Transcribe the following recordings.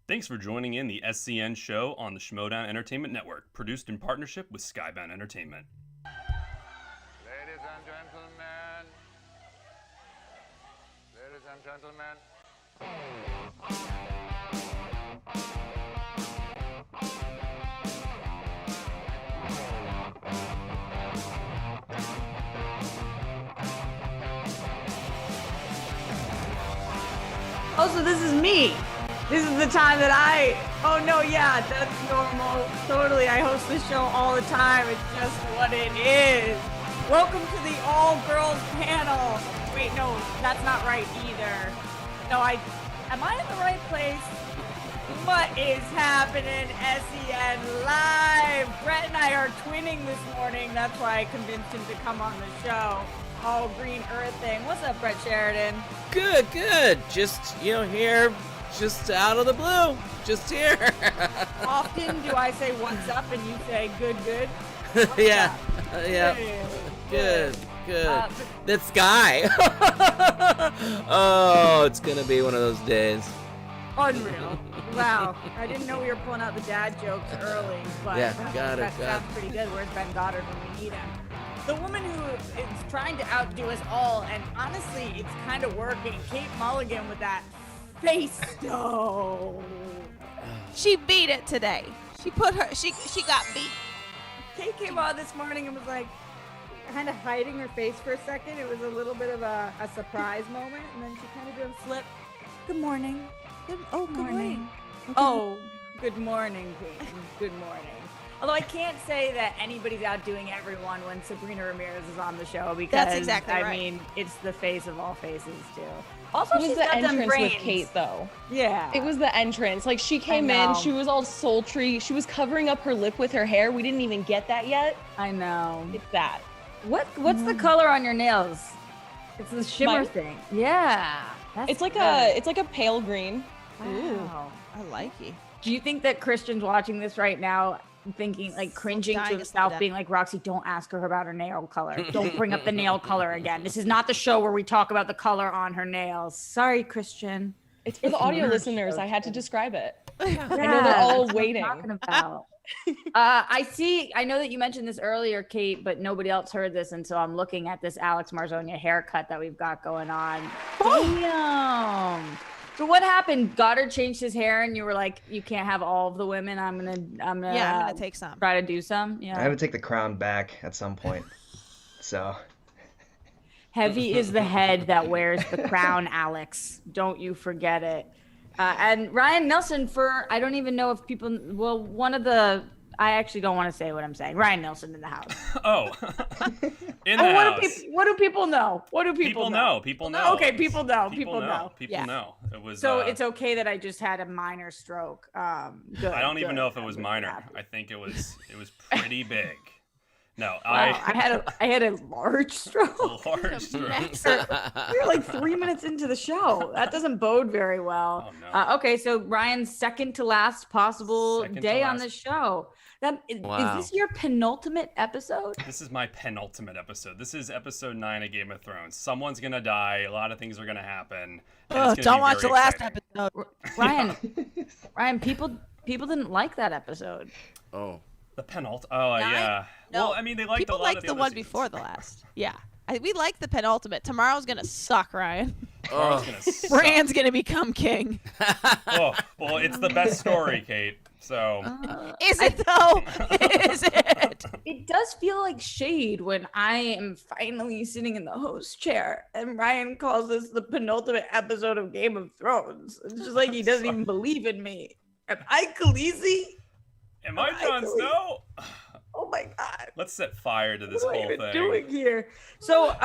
Thanks for joining in the SCN show on the SCHMOEDOWN Entertainment Network, produced in partnership with Skybound Entertainment. Ladies and gentlemen. Ladies and gentlemen. Also, this is me. This is the time that oh no, yeah, that's normal. Totally, I host this show all the time. It's just what it is. Welcome to the all-girls panel. Wait, no, that's not right either. No, am I in the right place? What is happening, SEN Live? Brett and I are twinning this morning. That's why I convinced him to come on the show. All green earthing. What's up, Brett Sheridan? Good. Just, here, just out of the blue. Just here. Often do I say what's up and you say good? Yeah. Good. The sky. Oh, it's going to be one of those days. Unreal. Wow. I didn't know we were pulling out the dad jokes early, but yeah, got that it. sounds pretty good. Where's Ben Goddard when we need him? The woman who is trying to outdo us all, and honestly, it's kind of working. Kate Mulligan with that face though. She beat it today. She got beat. Kate came on this morning and was like kind of hiding her face for a second. It was a little bit of a surprise moment, and then she kind of did a flip. Good morning. Good morning. Oh, good morning, Payne. Good morning. Although I can't say that anybody's outdoing everyone when Sabrina Ramirez is on the show, because that's exactly right. I mean, it's the face of all faces too. Also, it was she's the got them entrance brains. with Kate, though. Yeah. It was the entrance. Like, she came in, she was all sultry. She was covering up her lip with her hair. We didn't even get that yet. I know. It's that. What's the color on your nails? It's the shimmer thing. Yeah. It's like a pale green. Wow. Ooh, I like it. Do you think that Christian's watching this right now, thinking, like, cringing to himself, being like, Roxy, don't ask her about her nail color. Don't bring up the nail color again. This is not the show where we talk about the color on her nails. Sorry, Christian. It's for the audio listeners. I had to describe it. Yeah, I know they're all that's waiting. What I'm talking about. I know that you mentioned this earlier, Kate, but nobody else heard this, and so I'm looking at this Alex Marzona haircut that we've got going on. Damn. So what happened? Goddard changed his hair, and you were like, "You can't have all of the women. I'm gonna take some. Try to do some." Yeah. I have to take the crown back at some point. So heavy is the head that wears the crown, Alex. Don't you forget it. And Ryan Nilsen I don't even know if people. Well, I actually don't want to say what I'm saying. Ryan Nilsen in the house. Oh, in the house. What do people know? What do people know? People know. Okay, people know. People know. It was. So it's okay that I just had a minor stroke. Good. I don't even know if it was minor. I think it was pretty big. No, wow, I had a large stroke. A large stroke. We were like 3 minutes into the show. That doesn't bode very well. Oh, no. Okay, so Ryan's second to last possible day on the show. Is this your penultimate episode? This is my penultimate episode. This is episode 9 of Game of Thrones. Someone's gonna die. A lot of things are gonna happen. Don't watch the last episode. Ryan, people didn't like that episode. Oh. The penultimate. Oh, yeah. No. Well, I mean, they liked a lot of the one seasons. before the last. Yeah. We like the penultimate. Tomorrow's gonna suck, Ryan. Tomorrow's gonna suck. Bran's gonna become king. Oh, well, it's the best story, Kate. So. Is it though? Is it? It does feel like shade when I am finally sitting in the host chair and Ryan calls this the penultimate episode of Game of Thrones. It's just like he doesn't even believe in me. Am I Khaleesi? Am I Jon Snow? Oh my God. Let's set fire to this what whole am I thing. doing here? So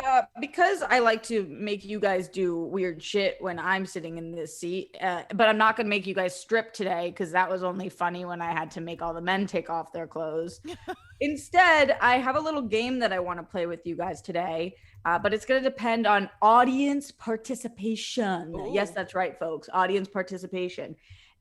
because I like to make you guys do weird shit when I'm sitting in this seat, but I'm not going to make you guys strip today because that was only funny when I had to make all the men take off their clothes. Instead, I have a little game that I want to play with you guys today, but it's going to depend on audience participation. Ooh. Yes, that's right, folks. Audience participation.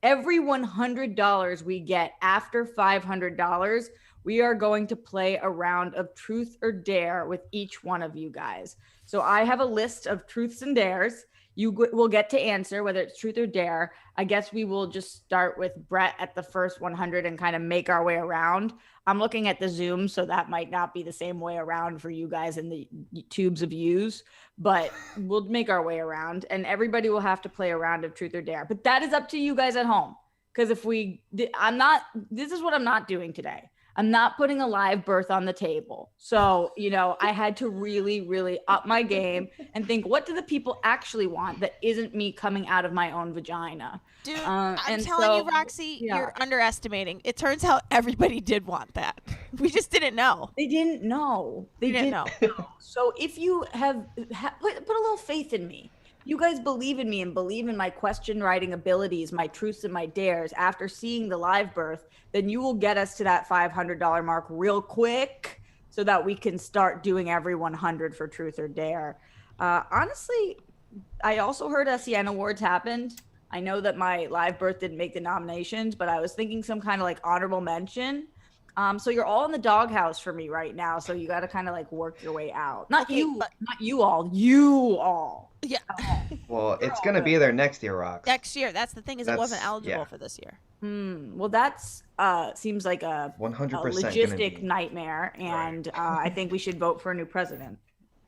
Every $100 we get after $500, we are going to play a round of truth or dare with each one of you guys. So I have a list of truths and dares. You will get to answer whether it's truth or dare. I guess we will just start with Brett at the first 100 and kind of make our way around. I'm looking at the Zoom, so that might not be the same way around for you guys in the tubes of views, but we'll make our way around, and everybody will have to play a round of truth or dare. But that is up to you guys at home, because this is what I'm not doing today. I'm not putting a live birth on the table. So, I had to really, really up my game and think, what do the people actually want that isn't me coming out of my own vagina? Dude, I'm telling you, Roxy, you're underestimating. It turns out everybody did want that. We just didn't know. They didn't know. They didn't know. So if you have put a little faith in me, you guys believe in me and believe in my question writing abilities, my truths and my dares after seeing the live birth, then you will get us to that $500 mark real quick so that we can start doing every 100 for truth or dare. Honestly, I also heard SEN Awards happened. I know that my live birth didn't make the nominations, but I was thinking some kind of like honorable mention. So you're all in the doghouse for me right now. So you got to kind of like work your way out. Not you all. Yeah. Well, it's going to be there next year, Rox. Next year. That's the thing it wasn't eligible for this year. Well, that's seems like a 100% logistic nightmare. And I think we should vote for a new president.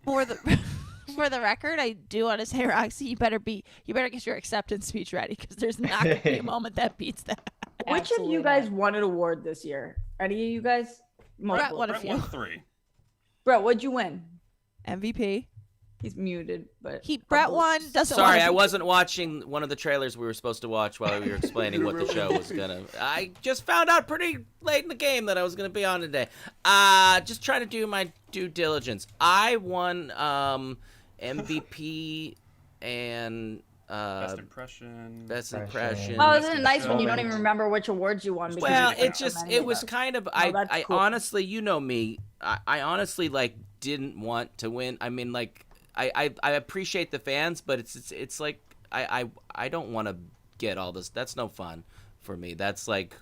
For the record, I do want to say, Roxy, you better get your acceptance speech ready, because there's not going to be a moment that beats that. Which of you guys won an award this year? Any of you guys? Brett won a few. Won 3. Brett, what'd you win? MVP. He's muted, but Brett won. Sorry, I wasn't watching one of the trailers we were supposed to watch while we were explaining what the show was gonna. I just found out pretty late in the game that I was gonna be on today. Just trying to do my due diligence. I won MVP and Best impression. Oh, isn't it nice when you don't even remember which awards you won? Well, it was kind of. I cool. honestly, you know me. I honestly didn't want to win. I mean, I appreciate the fans, but it's like I don't want to get all this. That's no fun for me. That's like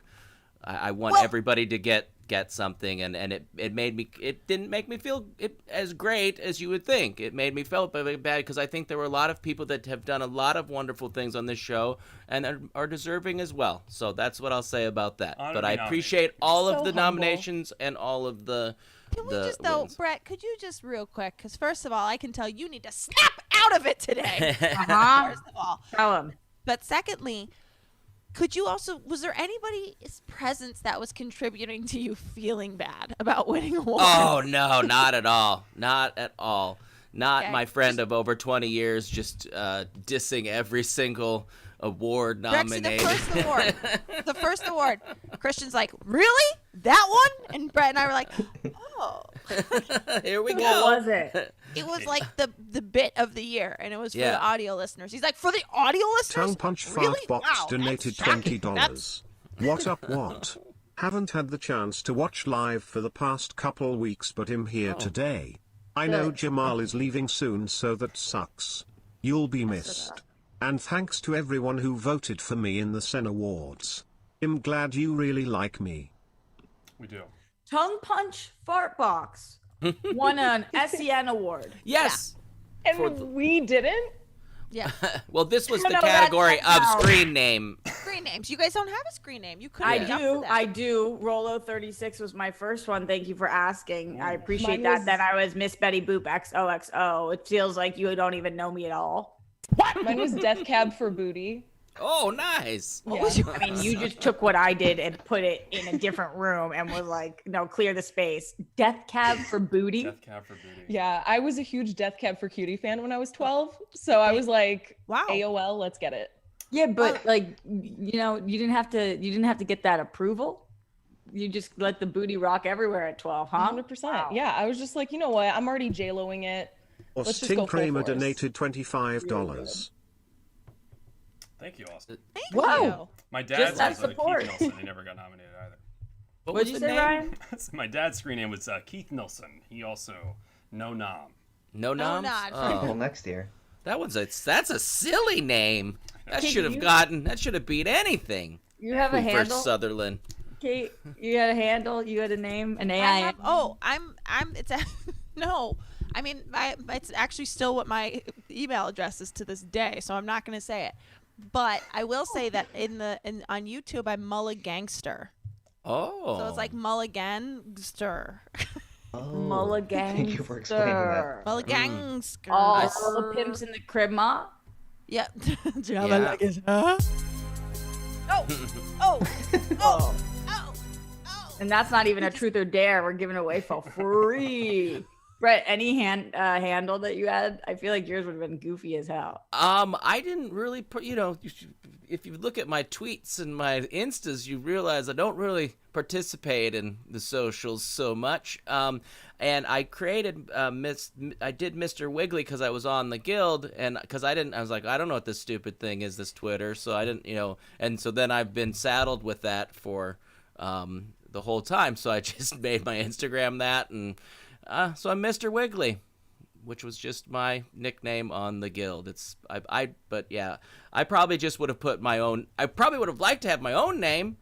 I want everybody to get something, and it didn't make me feel as great as you would think. It made me feel bad because I think there were a lot of people that have done a lot of wonderful things on this show and are deserving as well. So that's what I'll say about that. But I appreciate all of the nominations and all of the. Can we just, though, Brett, could you just real quick, because first of all, I can tell you need to snap out of it today. First of all. Tell him. But secondly, could you also, was there anybody's presence that was contributing to you feeling bad about winning awards? Oh, no, not at all. Not at all. Not my friend of over 20 years just dissing every single award nominated. Brexy, the first award. Christian's like, really? That one? And Brett and I were like, oh. Here we go. What was it? It was like the bit of the year, and it was for the audio listeners. He's like, for the audio listeners? Tongue Punch really? Fart Box Wow, donated $20. What up, what? Haven't had the chance to watch live for the past couple weeks, but I'm here today. I know Jamal is leaving soon, so that sucks. You'll be missed. And thanks to everyone who voted for me in the SEN Awards. I'm glad you really like me. We do. Tongue Punch Fart Box won an SEN award. Yes. Yeah. And we didn't? Yeah. Well, this was the category of screen name. Screen names. You guys don't have a screen name. You could. I do. Rolo 36 was my first one. Thank you for asking. I appreciate that. Then I was Miss Betty Boop XOXO. It feels like you don't even know me at all. What? Mine was Death Cab for Booty. Oh, nice. What was your? I mean, you just took what I did and put it in a different room and was like, no, clear the space. Death Cab for Booty? Death Cab for Booty. Yeah, I was a huge Death Cab for Cutie fan when I was 12. So I was like, wow, AOL, let's get it. Yeah, but like, you know, you didn't have to get that approval. You just let the booty rock everywhere at 12, huh? 100%. Wow. Yeah, I was just like, you know what? I'm already J-Loing it. Austin Kramer donated $25. Thank you, Austin. Thank Whoa. you. My dad's was Keith support. Nelson. He never got nominated either. What'd you say, Ryan? My dad's screen name was Keith Nelson. He also no nom. No noms? nod. Well, next year. That's a silly name. That Can should you- have beat anything. You have a handle? First Sutherland. Kate, you had a handle, you had a name, an I AI. have, it's no. I mean, it's actually still what my email address is to this day, so I'm not going to say it. But I will say that on YouTube, I'm Mulligangster. Oh. So it's like Mulligangster. Mulligan. Thank you for explaining that. Mulligangster. All the pimps in the crib, ma. Yep. Yeah. Oh. And that's not even a truth or dare. We're giving it away for free. Brett, any handle that you had? I feel like yours would have been goofy as hell. I didn't really put, if you look at my tweets and my Instas, you realize I don't really participate in the socials so much. And I created, I did Mr. Wiggly because I was on the guild, and because I was like, I don't know what this stupid thing is, this Twitter. So I didn't, and so then I've been saddled with that for the whole time. So I just made my Instagram that, and so I'm Mr. Wiggly, which was just my nickname on the guild. But yeah, I probably just would have put my own. I probably would have liked to have my own name,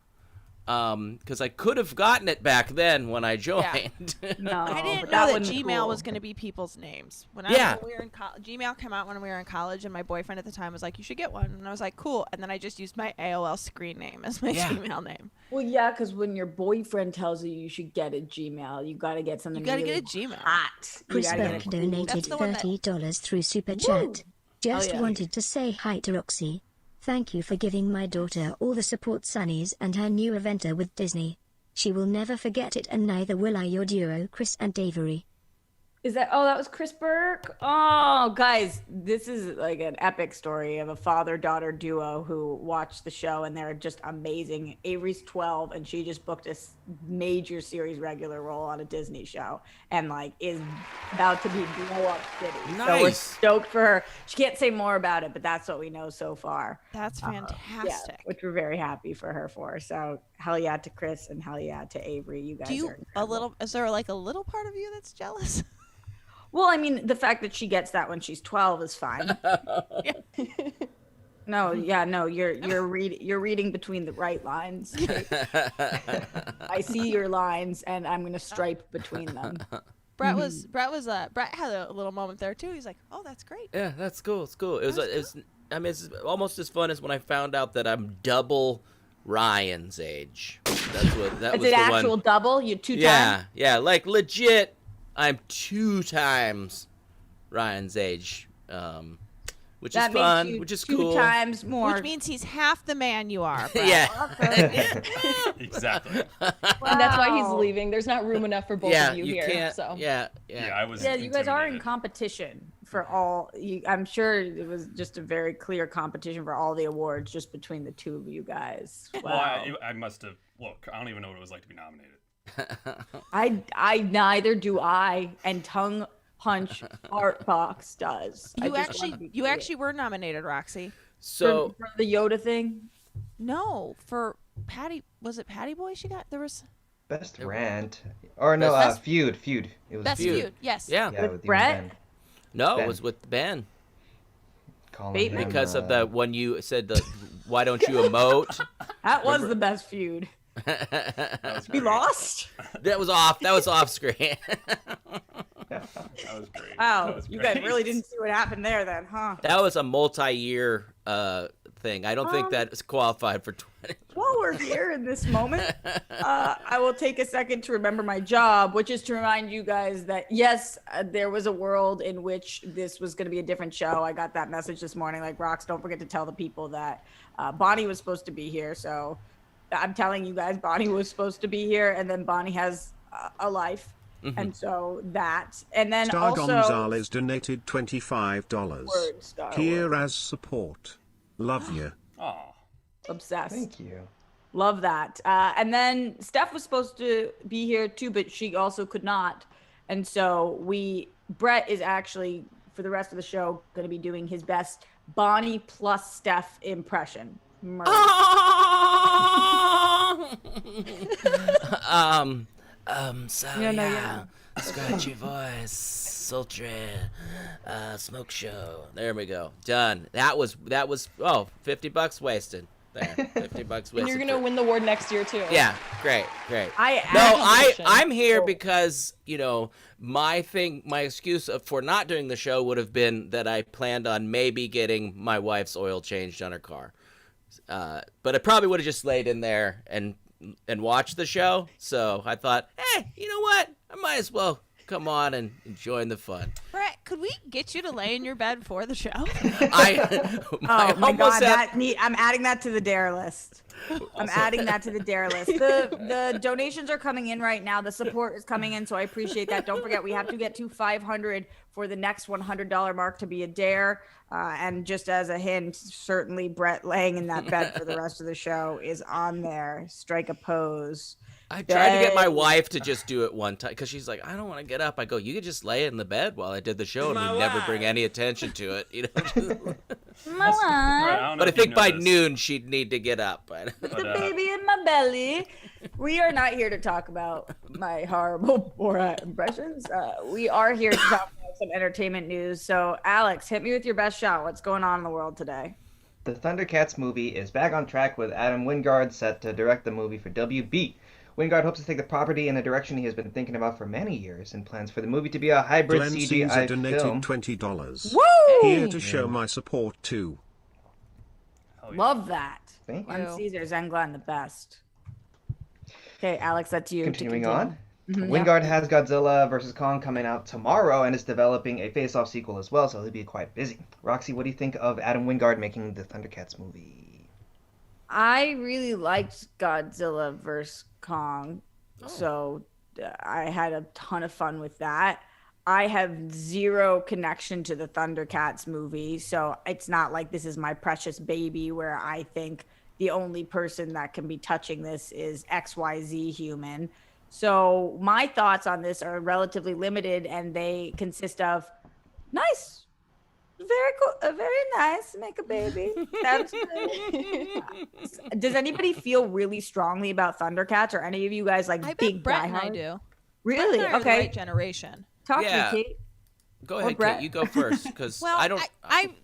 because I could have gotten it back then when I joined. Yeah. No, I didn't but know that wouldn't be Gmail cool. was going to be people's names. When we were in Gmail came out when we were in college, and my boyfriend at the time was like, "You should get one," and I was like, "Cool." And then I just used my AOL screen name as my Gmail name. Well, yeah, because when your boyfriend tells you should get a Gmail, you got to get something. You got to really get a Gmail. hot. You Chris gotta get Burke it. donated $30 through Super Chat. Just yeah. wanted to say hi to Roxy. Thank you for giving my daughter all the support Sunnies and her new adventure with Disney. She will never forget it, and neither will I, your duo Chris and Avery. Is that? Oh, that was Chris Burke. Oh, guys, this is like an epic story of a father-daughter duo who watched the show, and they're just amazing. Avery's 12, and she just booked a major series regular role on a Disney show, and like is about to be blow up city. Nice. So we're stoked for her. She can't say more about it, but that's what we know so far. That's fantastic. Yeah, which we're very happy for her for. So hell yeah to Chris and hell yeah to Avery. You guys are incredible. Is there like a little part of you that's jealous? Well, I mean, the fact that she gets that when she's 12 is fine. No, you're reading between the right lines. I see your lines, and I'm gonna stripe between them. Brett had a little moment there too. He's like, "Oh, that's great." Yeah, that's cool. It's cool. It's almost as fun as when I found out that I'm double Ryan's age. That was It's the an actual one. double. You 2 times. Yeah, like legit. I'm 2 times Ryan's age, which is fun, which is cool. 2 times more. Which means he's half the man you are. Brett. Yeah. Exactly. And that's why he's leaving. There's not room enough for both of you here. Can't. So Yeah. I was. Yeah, you guys are in intimidated. competition for all. I'm sure it was just a very clear competition for all the awards just between the 2 of you guys. Wow. Well, I must have. Look, I don't even know what it was like to be nominated. I neither do I, and Tongue Punch Art Box does. You actually were nominated, Roxy. So for the Yoda thing. No, for Patty. Was it Patty Boy? She got there was Best rant. Or no, Best- feud. It was Best Feud. Yes. yeah. Yeah, With with you Brett? and Ben. No, Ben. it was with Ben Calling Bateman? him, because of the when you said the why don't you emote? That was the best feud. That was We great. lost. That was off screen. That was great. Wow, That was you great. guys really didn't see what happened there, then, huh? That was a multi-year thing. I don't think that's qualified for 20. While we're here in this moment, I will take a second to remember my job, which is to remind you guys that, yes, there was a world in which this was going to be a different show. I got that message this morning, like, Rox, don't forget to tell the people that Bonnie was supposed to be here. So I'm telling you guys, Bonnie was supposed to be here, and then Bonnie has a life. And so that, and then Star also... Gonzalez donated $25. Word, Star Here as support. Love you. Aw. Obsessed. Thank you. Love that. And then Steph was supposed to be here too, but she also could not. And so Brett is actually, for the rest of the show, going to be doing his best Bonnie plus Steph impression. Murder. So yeah. scratchy voice, sultry, smoke show. There we go. Done. That was $50 wasted. There, $50. And you're gonna win the award next year too. Yeah, great. I I'm here because my excuse for not doing the show would have been that I planned on maybe getting my wife's oil changed on her car, but I probably would have just laid in there and watched the show. So I thought, hey, you know what? I might as well come on and join the fun. Brett, could we get you to lay in your bed for the show? Oh my God, I'm adding that to the dare list. I'm adding that to the dare list. The donations are coming in right now. The support is coming in, so I appreciate that. Don't forget, we have to get to 500 for the next $100 mark to be a dare. And just as a hint, certainly Brett laying in that bed for the rest of the show is on there. Strike a pose. I tried to get my wife to just do it one time because she's like, I don't want to get up. I go, you could just lay in the bed while I did the show and we'd never bring any attention to it. But I think by noon she'd need to get up. The baby in my belly. We are not here to talk about my horrible Borat impressions. We are here to talk about some entertainment news. So, Alex, hit me with your best shot. What's going on in the world today? The Thundercats movie is back on track with Adam Wingard set to direct the movie for WB. Wingard hopes to take the property in a direction he has been thinking about for many years and plans for the movie to be a hybrid Glenn CGI Caesar donated film. $20. Woo! Here to show my support too. Love that. Thank Glenn you. Caesars and Glenn, the best. Okay, Alex, that's you. Continuing on. Wingard has Godzilla vs. Kong coming out tomorrow and is developing a Face-Off sequel as well, so he'll be quite busy. Roxy, what do you think of Adam Wingard making the Thundercats movie? I really liked Godzilla vs. Kong, so I had a ton of fun with that. I have zero connection to the Thundercats movie, so it's not like this is my precious baby where I think the only person that can be touching this is XYZ human. So my thoughts on this are relatively limited, and they consist of nice. Very cool. Very nice. Make a baby. Sounds good. Does anybody feel really strongly about Thundercats, or any of you guys like I big bet Brett and I diehard? do. Really? Brett and I are the Okay. right generation. Talk Yeah. to me, Kate. Go Or ahead, Brett. Kate. You go first because Well, I don't.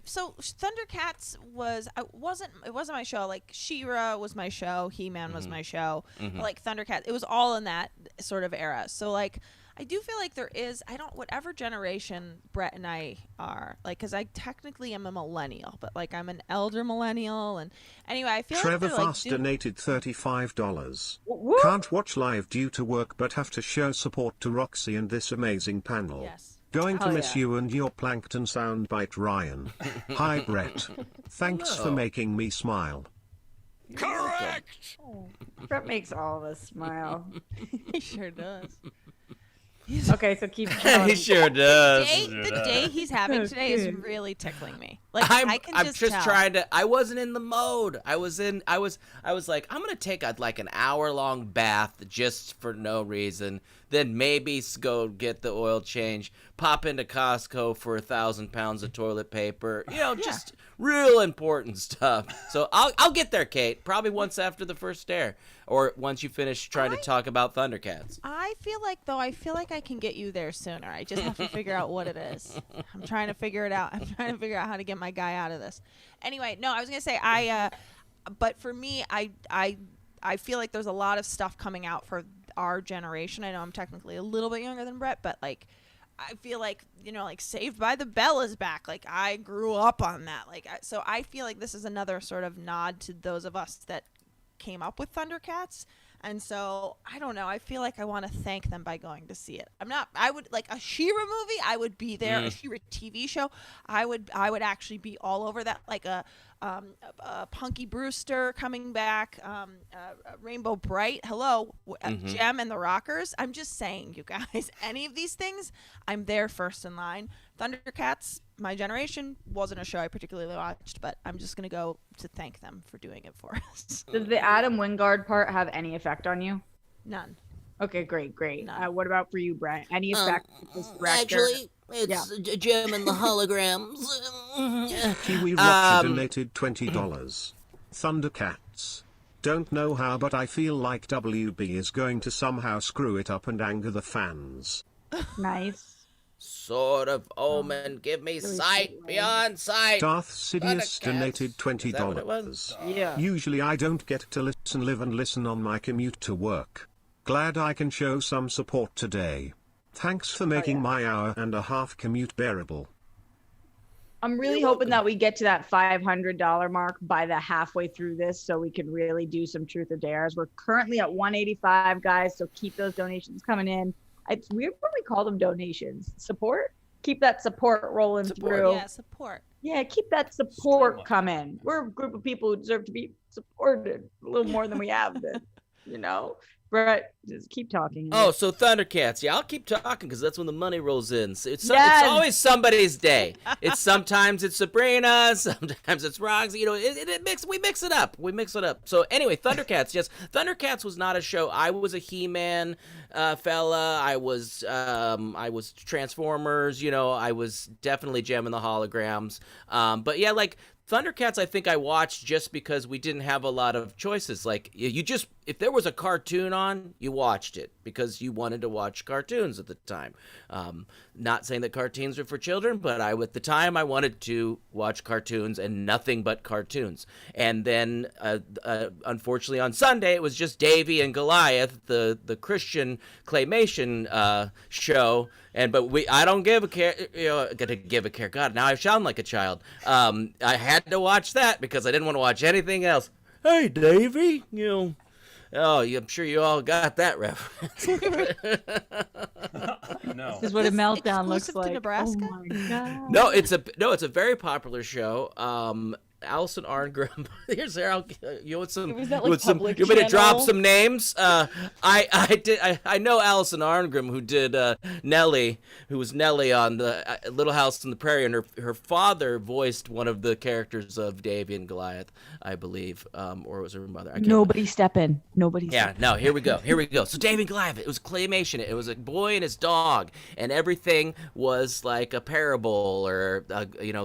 so Thundercats it wasn't my show. Like She-Ra was my show, He-Man was my show. Like Thundercats, it was all in that sort of era. So like I do feel like there is whatever generation Brett and I are, like, because I technically am a millennial, but like I'm an elder millennial, and anyway, I feel Trevor like they're, Fast like, donated $35. Woo! Can't watch live due to work but have to show support to Roxy and this amazing panel. Yes. Going to Hell miss yeah. you and your plankton soundbite, Ryan. Hi, Brett. Thanks for making me smile. Correct. Brett makes all of us smile. He sure does. Okay, so keep going. He sure does. The day he's having today is really tickling me. Like I can I'm just just tell. trying to. I wasn't in the mode. I was like, I'm gonna take like an hour-long bath just for no reason. Then maybe go get the oil change. Pop into Costco for 1,000 pounds of toilet paper. Just real important stuff. So I'll get there, Kate. Probably once after the first dare, or once you finish trying to talk about Thundercats. I feel like I can get you there sooner. I just have to figure out what it is. I'm trying to figure it out. I'm trying to figure out how to get my guy out of this. Anyway, no, I was gonna say but for me, I feel like there's a lot of stuff coming out for our generation. I know I'm technically a little bit younger than Brett, but like I feel like like Saved by the Bell is back. Like I grew up on that. Like so I feel like this is another sort of nod to those of us that came up with Thundercats. And so I don't know. I feel like I want to thank them by going to see it. I would like a She-Ra movie. I would be there. A She-Ra TV show. I would actually be all over that. Like a Punky Brewster coming back. Rainbow Bright. Hello, Gem and the Rockers. I'm just saying, you guys. Any of these things, I'm there first in line. Thundercats, my generation, wasn't a show I particularly watched, but I'm just gonna go to thank them for doing it for us. Does the Adam Wingard part have any effect on you? None. Okay, great. No. What about for you, Brett? Any effect with this director? Actually, it's Jim and the holograms. Kiwi Roxy donated $20. Thundercats. Don't know how, but I feel like WB is going to somehow screw it up and anger the fans. Nice. Sword of Omen, give me sight beyond sight. Darth Sidious Thundercats. donated Is that what it $20. was? Yeah. Usually I don't get to live and listen on my commute to work. Glad I can show some support today. Thanks for making my hour-and-a-half commute bearable. I'm really hoping that we get to that $500 mark by the halfway through this so we can really do some truth or dares. We're currently at 185, guys, so keep those donations coming in. It's weird when we call them donations. Support? Keep that support rolling through. Yeah, support. Yeah, keep that support coming. We're a group of people who deserve to be supported a little more than we have been, you know? Brett, just keep talking. Oh, so Thundercats. Yeah, I'll keep talking because that's when the money rolls in. It's always somebody's day. Sometimes it's Sabrina, sometimes it's Roxy. You know, we mix it up. So anyway, Thundercats. Yes, Thundercats was not a show. I was a He-Man fella. I was Transformers. You know, I was definitely Gem and the Holograms. But yeah, like Thundercats, I think I watched just because we didn't have a lot of choices. Like, if there was a cartoon on, you watched it because you wanted to watch cartoons at the time. Not saying that cartoons are for children, but at the time I wanted to watch cartoons and nothing but cartoons. And then, unfortunately, on Sunday it was just Davy and Goliath, the Christian claymation show. But I don't give a care. You know, gotta give a care. God, now I sound like a child. I had to watch that because I didn't want to watch anything else. Hey, Davy, you know. Oh, I'm sure you all got that reference. No. This is what a meltdown looks Exclusive like. to Nebraska? Oh my God. No, it's a very popular show. Allison Arngrim. Here's there. You want some? Was that, like, you want some? Public You want me to drop Channel? some names? I know Allison Arngrim, who did Nellie, who was Nellie on the Little House on the Prairie, and her father voiced one of the characters of Davy and Goliath, I believe, or was it her mother? I can't Nobody step in. Nobody. Yeah, no, here we go. So Davy and Goliath, it was claymation. It was a boy and his dog, and everything was like a parable or,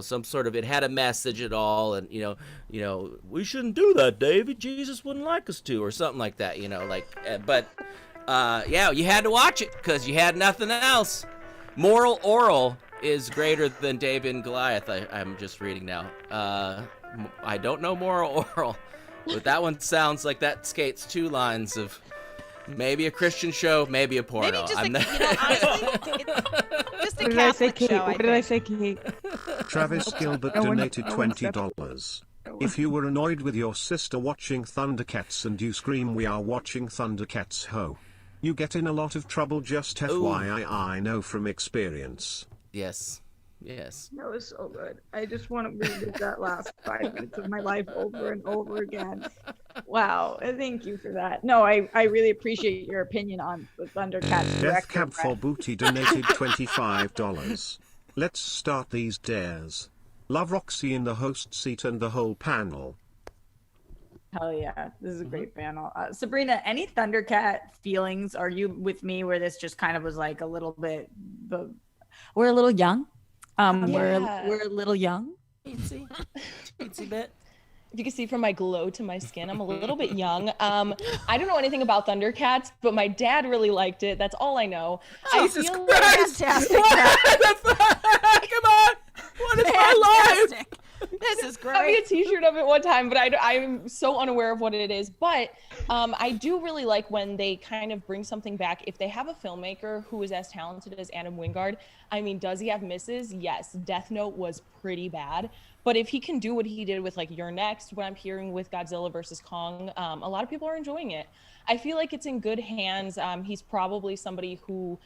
some sort of, it had a message at all, and, you know, we shouldn't do that, Davy. Jesus wouldn't like us to, or something like that, yeah, you had to watch it because you had nothing else. Moral Oral is greater than Davy and Goliath, I'm just reading now. I don't know Moral Oral. But that one sounds like that skates two lines of maybe a Christian show, maybe a porno. Maybe just honestly, just a Catholic show. What did I say, Kate? Travis Gilbert donated $20. If you were annoyed with your sister watching Thundercats and you scream "We are watching Thundercats, ho!" you get in a lot of trouble, just FYI, I know from experience. Yes. That was so good. I just want to relive that last 5 minutes of my life over and over again. Wow. Thank you for that. No, I really appreciate your opinion on the Thundercats. Death Cab for Booty donated $25. Let's start these dares. Love Roxy in the host seat and the whole panel. Hell yeah. This is a great panel. Sabrina, any Thundercat feelings? Are you with me where this just kind of was like a little bit, we're a little young? We're a little young. Teensy bit. If you can see from my glow to my skin, I'm a little bit young. I don't know anything about Thundercats, but my dad really liked it. That's all I know. Jesus I feel Christ! Fantastic. Come on! What is my life? This is got me a great. t-shirt of it one time, but I'm so unaware of what it is. But I do really like when they kind of bring something back. If they have a filmmaker who is as talented as Adam Wingard, I mean, does he have misses? Yes. Death Note was pretty bad. But if he can do what he did with like You're Next, what I'm hearing with Godzilla versus Kong, a lot of people are enjoying it. I feel like it's in good hands. He's probably somebody who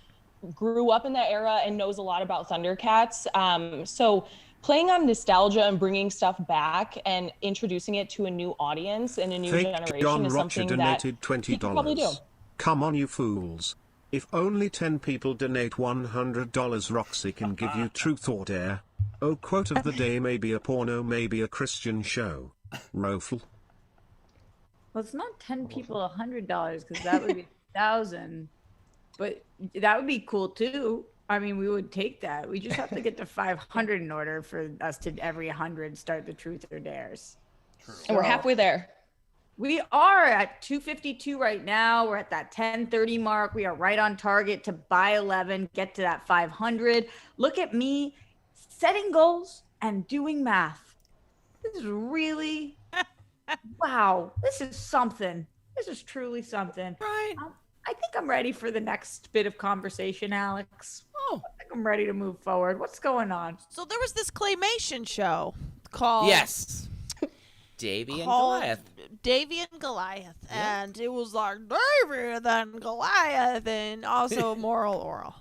grew up in that era and knows a lot about Thundercats. So playing on nostalgia and bringing stuff back and introducing it to a new audience and a new generation John is Rocher something that donated he can probably do. $20. Come on, you fools. If only 10 people donate $100, Roxy can give you truth or dare. Oh, quote of the day, maybe a porno, maybe a Christian show. Rofl. Well, it's not 10 people $100 because that would be 1,000. But that would be cool too. I mean, we would take that. We just have to get to 500 in order for us to every 100 start the truth or dares. True. And we're halfway there. We are at 252 right now. We're at that 1030 mark. We are right on target to buy 11, get to that 500. Look at me setting goals and doing math. This is really, wow. This is something. This is truly something. Right. I think I'm ready for the next bit of conversation, Alex. Oh. I think I'm ready to move forward. What's going on? So there was this claymation show called Yes. Davy and called Goliath. Davy and Goliath, and it was like Davy and Goliath, and also Oral.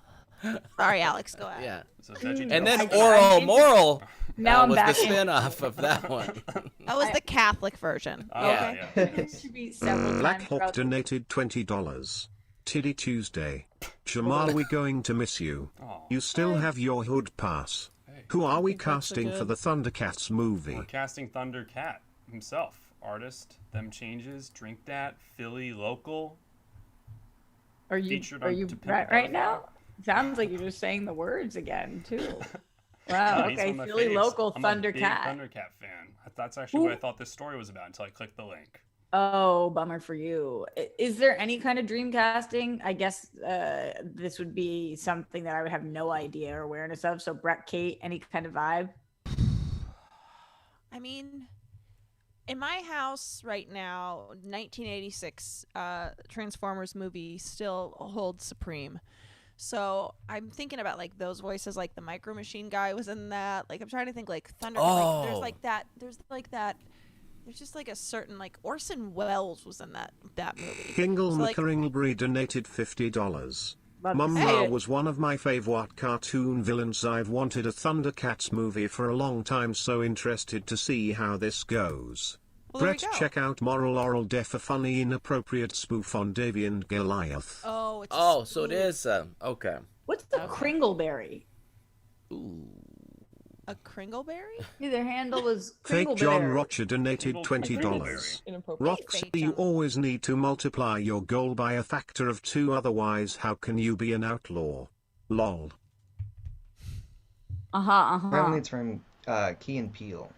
Sorry, Alex, go ahead. Yeah. So veggie And then tofu. Oral Moral Now I'm was back the in. spin-off of that one. That was the Catholic version. Oh, Okay. yeah. It should be several Black times Hawk throughout the- donated $20. Tiddy Tuesday. Jamal, we going to miss you. Aw. You still have your hood pass. Who are we think that's so casting for good. the Thundercats movie? We're casting Thundercat himself. Artist, Them Changes, Drink That, Philly Local. Are you Featured are on you To Pimp a right Butterfly. now? Sounds like you're just saying the words again too. Wow. Oh, he's Okay, on my Philly face. local I'm a big Thundercat. Thundercat fan. That's actually what I thought this story was about until I clicked the link. Oh, bummer for you. Is there any kind of dream casting? I guess this would be something that I would have no idea or awareness of. So Brett, Kate, any kind of vibe? I mean, in my house right now, 1986 Transformers movie still holds supreme. So I'm thinking about like those voices, like the Micro Machine guy was in that. Like I'm trying to think like Thunder. Like, there's Oh. like that. There's like that. There's just like a certain like Orson Welles was in that movie. Kingle So, like- McCaringbury donated $50. Love to Mum see Ma it. was one of my favorite cartoon villains. I've wanted a Thundercats movie for a long time, so interested to see how this goes. Well, there we Brett, go. check out Moral Oral Def, a funny inappropriate spoof on Davy and Goliath. Oh, it's Oh, so it is. Okay. What's the Kringleberry? Ooh. a Kringleberry. Their handle was Fake John Kringleberry. Rocher donated $20. Inappropriate. Rox, Fake you John. always need to multiply your goal by a factor of 2, otherwise how can you be an outlaw? Lol. Apparently it's from Key and Peele.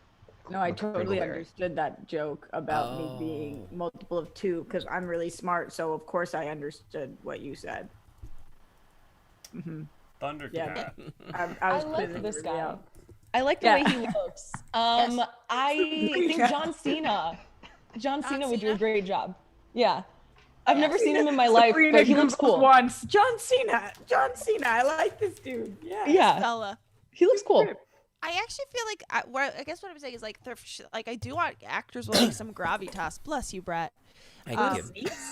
No, I With totally Kringleberry. understood that joke about me being multiple of 2 because I'm really smart. So of course I understood what you said. Thundercat. Yeah. I I was like quizzing this everybody guy. else. I like the Yeah. way he looks. I think John Cena. John Cena would do a Cena? great job. Yeah. I've never seen him in my life, Sabrina but he looks Googles cool. Once. John Cena. I like this dude. Yeah. Yeah, Fella. he looks cool. I actually feel like I guess what I'm saying is like like I do want actors with like some gravitas. Bless you, Brett. Thank you.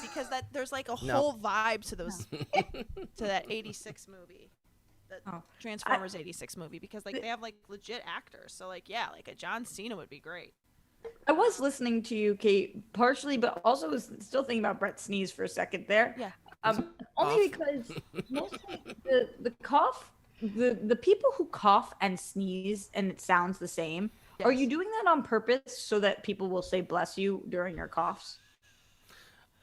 Because that there's like a No. whole vibe to those to that 86 movie. The Transformers 86 movie because like they have like legit actors. So like yeah, like a John Cena would be great. I was listening to you, Kate, partially, but also was still thinking about Brett Sneeze for a second there. Yeah. Only because mostly the cough, the people who cough and sneeze and it sounds the same. Are you doing that on purpose so that people will say "bless you" during your coughs?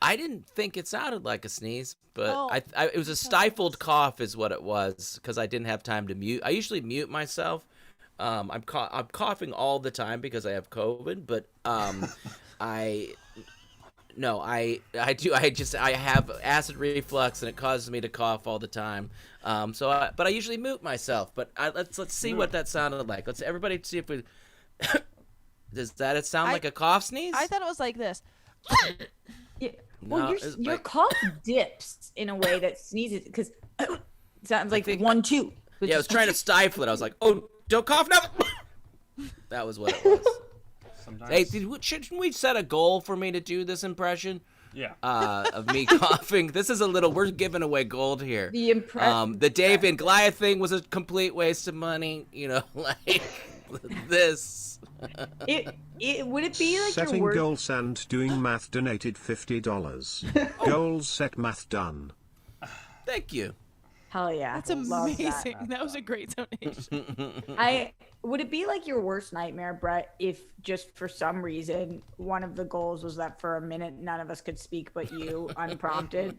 I didn't think it sounded like a sneeze, but Oh, it was a stifled cough is what it was because I didn't have time to mute. I usually mute myself. I'm coughing all the time because I have COVID, but I have acid reflux and it causes me to cough all the time. But I usually mute myself. But let's see what that sounded like. Let's everybody see if we does that sound like a cough sneeze? I thought it was like this. Yeah. Well, No, your it's your like- cough dips in a way that sneezes because it sounds like think- 1, 2. Yeah, I was trying to stifle it. I was like, "Oh, don't cough now." That was what it was. Sometimes. Hey, shouldn't we set a goal for me to do this impression Yeah. of me coughing? This is a little. We're giving away gold here. The impression. The Dave and Goliath thing was a complete waste of money. You know, like this. Would it be like Setting your worst? goals and doing math donated $50. Goals set, math done. Thank you. Hell yeah, That's love amazing. That was a great donation. Would it be like your worst nightmare, Brett, if just for some reason one of the goals was that for a minute none of us could speak but you, unprompted?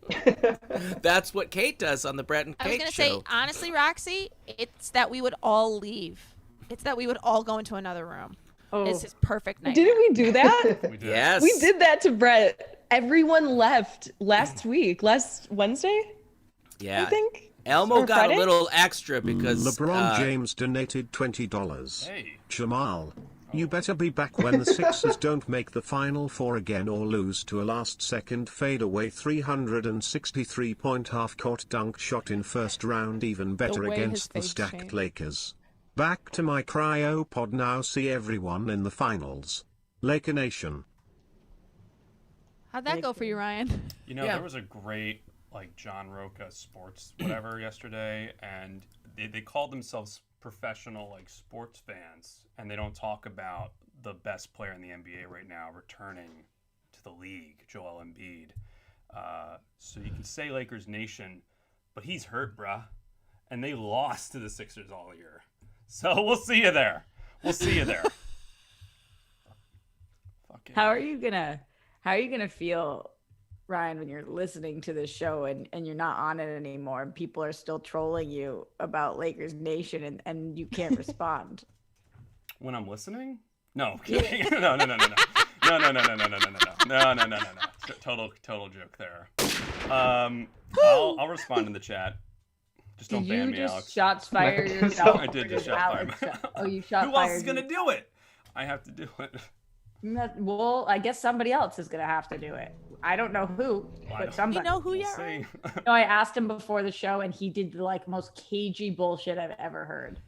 That's what Kate does on the Brett and I was Kate gonna show. say honestly, Roxy, it's that we would all leave. It's that we would all go into another room. Oh. is his perfect night. Didn't we do that? We did. Yes. We did that to Brett. Everyone left last Wednesday, Yeah. I think. Elmo Or got Friday? a little extra because LeBron James donated $20. Hey. Jamal, you better be back when the Sixers don't make the Final Four again or lose to a last-second fadeaway 363-point half-court dunk shot in first round, even better way against the his fade stacked changed. Lakers. Back to my cryo pod now. See everyone in the finals. Laker Nation. How'd that go for you, Ryan? You know, Yeah. there was a great, like, John Roca sports whatever yesterday, and they called themselves professional, like, sports fans, and they don't talk about the best player in the NBA right now returning to the league, Joel Embiid. So you can say Lakers Nation, but he's hurt, bruh. And they lost to the Sixers all year. So we'll see you there. We'll see you there. Fucking How are you gonna feel, Ryan, when you're listening to this show and you're not on it anymore and people are still trolling you about Lakers Nation and you can't respond? When I'm listening? No, kidding. No. Total joke there. I'll respond in the chat. Just don't Did ban you me, just Alex. shots fire yourself? I did just Or shot fire Alex- myself. Oh, you shot Who fired. else is gonna do it? I have to do it. Well, I guess somebody else is gonna have to do it. I don't know who, Well, I but don't- somebody. You know who We'll you are? see. No, I asked him before the show, and he did the most cagey bullshit I've ever heard.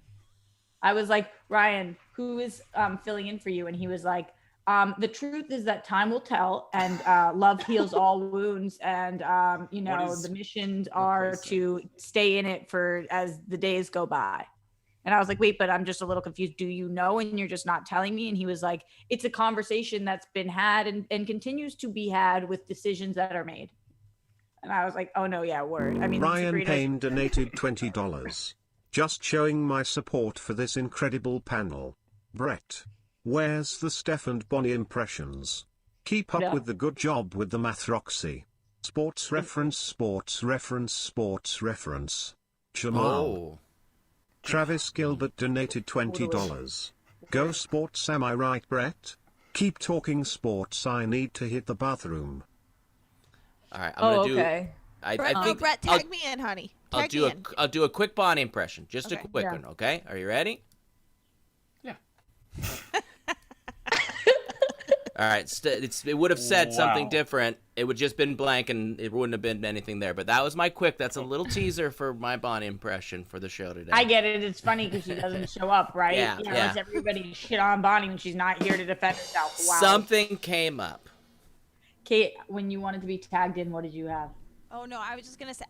I was like, Ryan, who is filling in for you? And he was like, the truth is that time will tell, and love heals all wounds, and is the missions are to stay in it for as the days go by. And I was like, wait, but I'm just a little confused. Do you know? And you're just not telling me? And he was like, it's a conversation that's been had and continues to be had with decisions that are made. And I was like, oh no, yeah, word. I mean, Ryan Sabrina's- Payne donated $20. Just showing my support for this incredible panel. Brett, where's the Steph and Bonnie impressions? Keep up Yeah. with the good job with the math, Roxy. Sports reference. Jamal. Oh. Travis Gilbert donated $20. Go sports, am I right, Brett? Keep talking sports, I need to hit the bathroom. All right. I'm gonna do. okay. I Brett, think Brett, I'll- tag me in, honey. I'll Tag do me a in. I'll do a quick Bonnie impression, just Okay. a quick Yeah. one. Okay, are you ready? Yeah. All right. It would have said something Wow. different. It would just been blank, and it wouldn't have been anything there. But that was my quick. That's a little teaser for my Bonnie impression for the show today. I get it. It's funny because she doesn't show up, right? Yeah, yeah. It's everybody shit on Bonnie when she's not here to defend herself. Wow. Something came up. Kate, when you wanted to be tagged in, what did you have? Oh no, I was just gonna say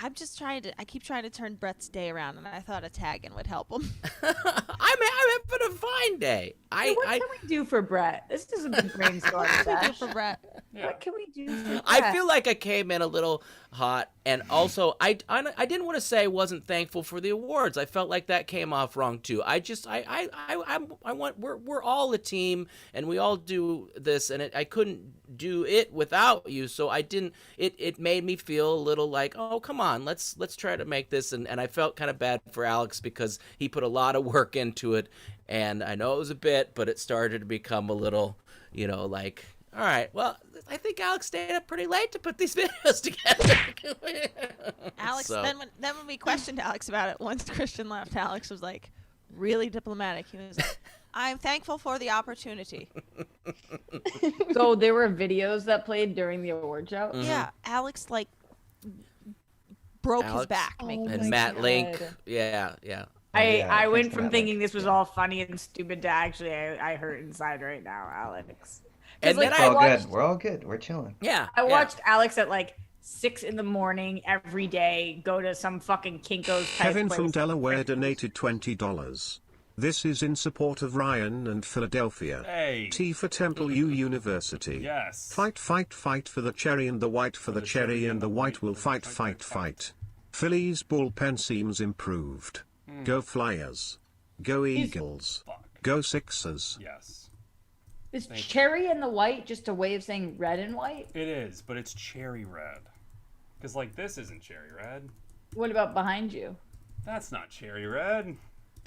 I'm just trying to. I keep trying to turn Brett's day around, and I thought a tag-in would help him. I'm having a fine day. Hey, what can we do for Brett? This is a good brainstorm. What can we do Sash. for Brett? What can we do for Brett? I feel like I came in a little hot, and also I didn't want to say I wasn't thankful for the awards. I felt like that came off wrong too. I want we're all a team, and we all do this, and I couldn't do it without you. So I didn't. It made me feel a little like, oh come on, let's try to make this, and I felt kind of bad for Alex because he put a lot of work into it, and I know it was a bit, but it started to become a little, like. All right. Well, I think Alex stayed up pretty late to put these videos together. Alex. So- Then when we questioned Alex about it, once Christian left, Alex was like really diplomatic. He was like, "I'm thankful for the opportunity." So there were videos that played during the award show. Mm-hmm. Yeah, Alex broke his Alex back. making and this Matt video. Link. Yeah. I went thanks, from Matt thinking Link. this was all funny and stupid to actually I hurt inside right now, Alex. And then It's I all watched, good. We're all good. We're chilling. I watched Alex at 6 a.m. every day go to some fucking Kinko's type Kevin place. from Delaware donated $20. This is in support of Ryan and Philadelphia. Hey. T for Temple U University. Yes. Fight for the cherry and the white for the cherry and the white will fight. Phillies bullpen seems improved. Go Flyers. Go Eagles. Go Sixers. Yes. Is cherry and the white just a way of saying red and white? It is, but it's cherry red. Because, this isn't cherry red. What about behind you? That's not cherry red.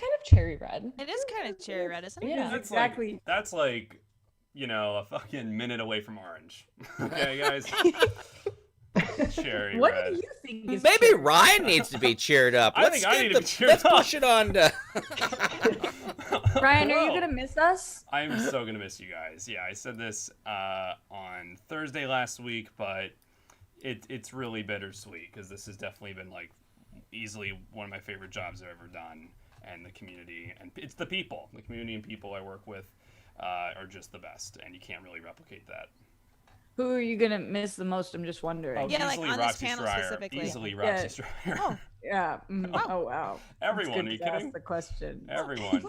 kind of cherry red. It is kind of cherry red, isn't it? Yeah. That's Exactly. That's like, a fucking minute away from orange. Okay, guys. Cherry What red. do you think is Maybe cherry? Ryan needs to be cheered up. I think I need to be cheered Let's up. push it on to. Ryan, are you Whoa. gonna miss us? I'm so gonna miss you guys. Yeah, I said this on Thursday last week, but it's really bittersweet because this has definitely been like easily one of my favorite jobs I've ever done, and the community and it's the people, the community and people I work with are just the best, and you can't really replicate that. Who are you gonna miss the most? I'm just wondering. Oh, Yeah, like easily on this Roxy panel Striar. specifically. Easily Yeah. Roxy Striar. Oh, Yeah. Oh wow. Everyone, It's are you good to kidding? ask the question. Everyone.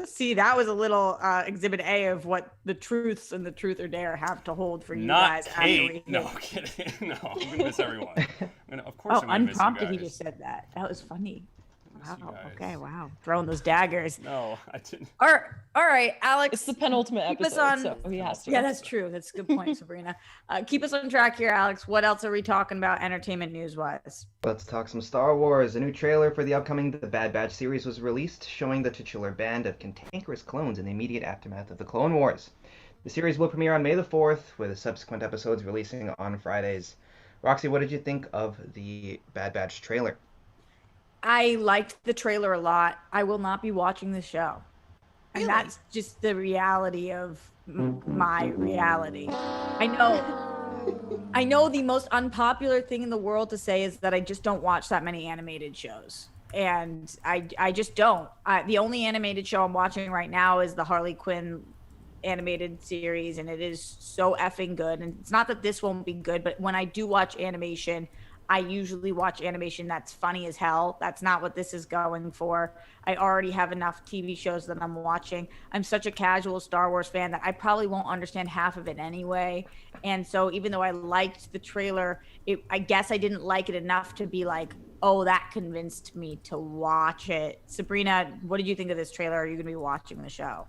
See, that was a little exhibit A of what the truths and the truth or dare have to hold for you Not guys. after Kate. we No, hit. kidding. No, I'm gonna miss everyone. Of course, Oh, I'm gonna miss you unprompted, he guys. just said that. That was funny. Miss you Wow. guys. Okay. Wow. Throwing those daggers. No, I didn't. All right, Alex. It's the penultimate Keep us episode, on- so he has to. Yeah, that's true. That's a good point, Sabrina. Keep us on track here, Alex. What else are we talking about entertainment news-wise? Let's talk some Star Wars. A new trailer for the upcoming The Bad Batch series was released, showing the titular band of cantankerous clones in the immediate aftermath of the Clone Wars. The series will premiere on May the 4th, with subsequent episodes releasing on Fridays. Roxy, what did you think of the Bad Batch trailer? I liked the trailer a lot. I will not be watching the show. And Really? that's just the reality of my reality. I know the most unpopular thing in the world to say is that I just don't watch that many animated shows. And I just don't. The only animated show I'm watching right now is the Harley Quinn animated series, and it is so effing good. And it's not that this won't be good, but when I do watch animation, I usually watch animation that's funny as hell. That's not what this is going for. I already have enough TV shows that I'm watching. I'm such a casual Star Wars fan that I probably won't understand half of it anyway. And so even though I liked the trailer, I guess I didn't like it enough to be like, oh, that convinced me to watch it. Sabrina, what did you think of this trailer? Are you going to be watching the show?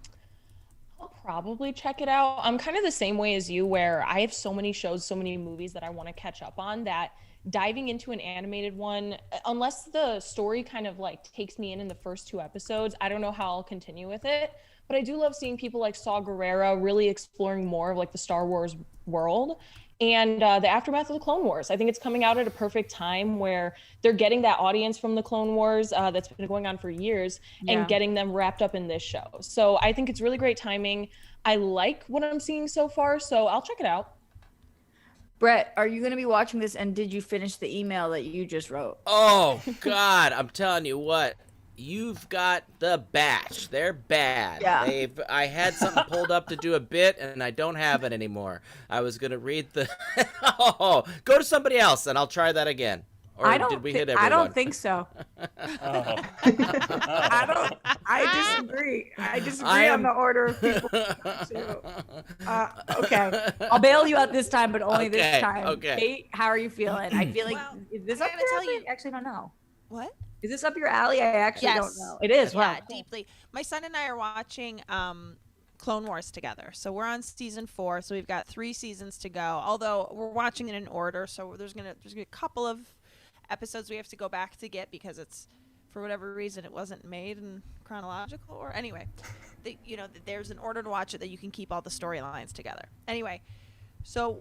I'll probably check it out. I'm kind of the same way as you, where I have so many shows, so many movies that I want to catch up on, that diving into an animated one, unless the story kind of like takes me in the first 2 episodes, I don't know how I'll continue with it. But I do love seeing people like Saw Gerrera really exploring more of like the Star Wars world and the aftermath of the Clone Wars. I think it's coming out at a perfect time where they're getting that audience from the Clone Wars that's been going on for years and getting them wrapped up in this show. So I think it's really great timing. I like what I'm seeing so far, so I'll check it out. Brett, are you going to be watching this, and did you finish the email that you just wrote? Oh God, I'm telling you what. You've got the batch. They're bad. Yeah. I had something pulled up to do a bit, and I don't have it anymore. I was gonna read the. Oh, go to somebody else, and I'll try that again. Or did we hit everyone? I don't think so. Oh. I disagree. I disagree on the order of people. Okay. I'll bail you out this time, but only this Okay, time. okay. Kate, how are you feeling? I feel like, Well, is this I up gotta your tell alley? you- I actually don't know. what? Is this up your alley? I actually Yes. don't know. It is. Wow. Yeah, deeply. My son and I are watching Clone Wars together. So we're on season 4. So we've got 3 seasons to go. Although we're watching it in order, so there's gonna be a couple of episodes we have to go back to get because it's, for whatever reason, it wasn't made in chronological. Or anyway, there's an order to watch it that you can keep all the storylines together. Anyway. So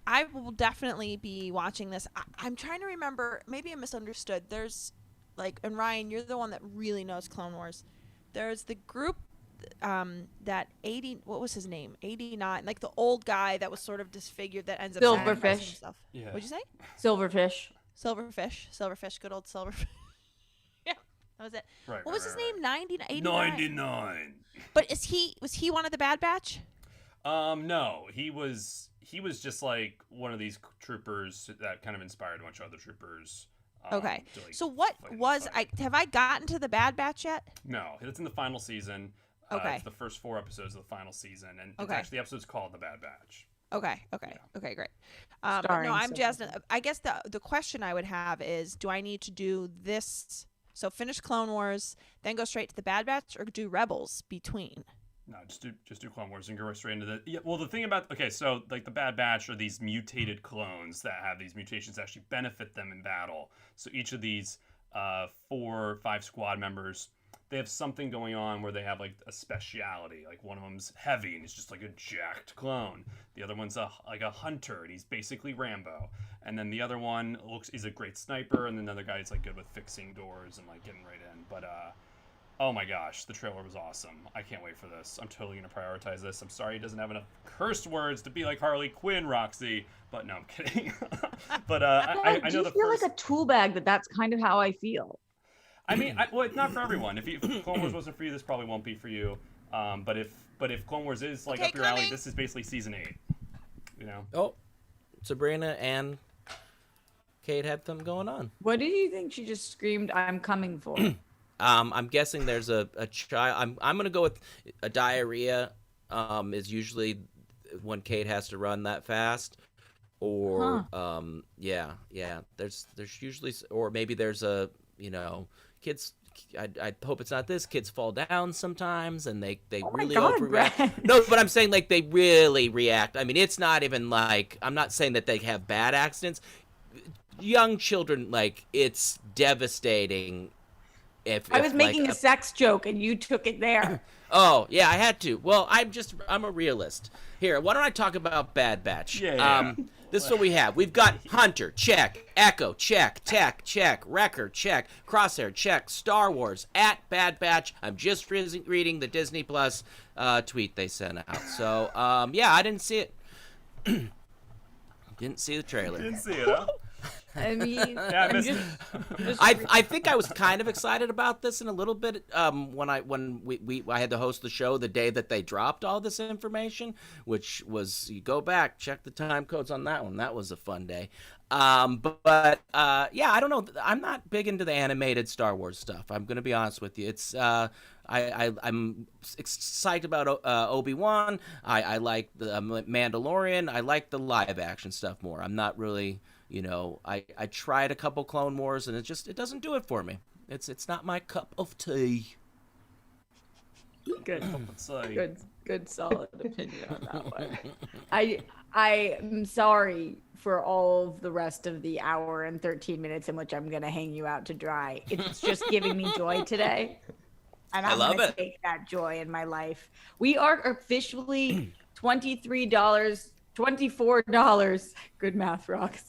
I will definitely be watching this. I'm trying to remember. Maybe I misunderstood. There's and Ryan, you're the one that really knows Clone Wars. There's the group that 80. What was his name? 89. Like the old guy that was sort of disfigured that ends up sacrificing Silverfish. himself. Yeah. What'd you say? Silverfish. Silverfish. Good old Silverfish. Yeah, that was it. Right, What was his name? 89. 99. But was he one of the Bad Batch? No, he was just like one of these troopers that kind of inspired a bunch of other troopers. Okay. to, like, So what fight in the was fight. have I gotten to the Bad Batch yet? No, it's in the final season. Okay. It's the first 4 episodes of the final season, and it's Okay. actually the episode's called The Bad Batch. Okay, great. But Starring no, I'm Silverfish. Jasmine. I guess the question I would have is, do I need to do this? So finish Clone Wars, then go straight to the Bad Batch, or do Rebels between? No, just do Clone Wars and go straight into the. Yeah, well, the thing about so like the Bad Batch are these mutated clones that have these mutations that actually benefit them in battle. So each of these 4 or 5 squad members they have something going on where they have like a speciality. Like one of them's heavy and he's just like a jacked clone. The other one's like a hunter and he's basically Rambo. And then the other one is a great sniper, and then the other guy is like good with fixing doors and like getting right in. But oh my gosh, the trailer was awesome. I can't wait for this. I'm totally gonna prioritize this. I'm sorry he doesn't have enough curse words to be like Harley Quinn, Roxy. But no, I'm kidding. But I know the feel first... like a tool bag that's kind of how I feel. I mean, well, it's not for everyone. If Clone Wars wasn't for you, this probably won't be for you. But if Clone Wars is like up your alley, this is basically season 8. You know. Oh, Sabrina and Kate had something going on. What do you think she just screamed, "I'm coming" for? I'm guessing there's a child. I'm gonna go with a diarrhea. Is usually when Kate has to run that fast, or yeah. There's usually, or maybe there's a kids. I hope it's not this. Kids fall down sometimes, and they really overreact. Brad. No, but I'm saying like they really react. I mean, it's not even like, I'm not saying that they have bad accidents. Young children, like, it's devastating. If I was making like, a sex joke and you took it there. Oh yeah, I had to. Well, I'm a realist. Here, why don't I talk about Bad Batch? Yeah. This is what we have. We've got Hunter, check. Echo, check. Tech, check. Wrecker, check. Crosshair, check. Star Wars, at Bad Batch. I'm just reading the Disney Plus tweet they sent out. So, yeah, I didn't see it. Didn't see the trailer. Didn't see it, huh? I mean, Yeah, I missed it. I think I was kind of excited about this in a little bit when I had to host the show the day that they dropped all this information, which was, you go back, check the time codes on that one. That was a fun day. But yeah, I don't know. I'm not big into the animated Star Wars stuff. I'm going to be honest with you. It's I'm excited about Obi-Wan. I like the Mandalorian. I like the live action stuff more. I'm not really, I tried a couple Clone Wars and it doesn't do it for me. It's not my cup of tea. good, Like... good, solid opinion on that one. I am sorry for all of the rest of the hour and 13 minutes in which I'm gonna hang you out to dry. It's just giving me joy today, and I'm gonna take that joy in my life. We are officially $24. Good math, Rox.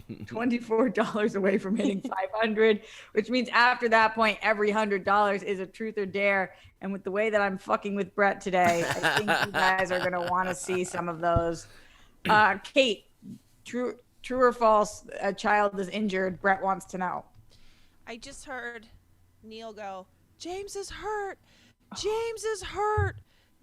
$24 away from hitting 500, which means after that point, every $100 is a truth or dare. And with the way that I'm fucking with Brett today, I think you guys are gonna want to see some of those. Kate, true or false? A child is injured. Brett wants to know. I just heard Neil go, "James is hurt. James is hurt.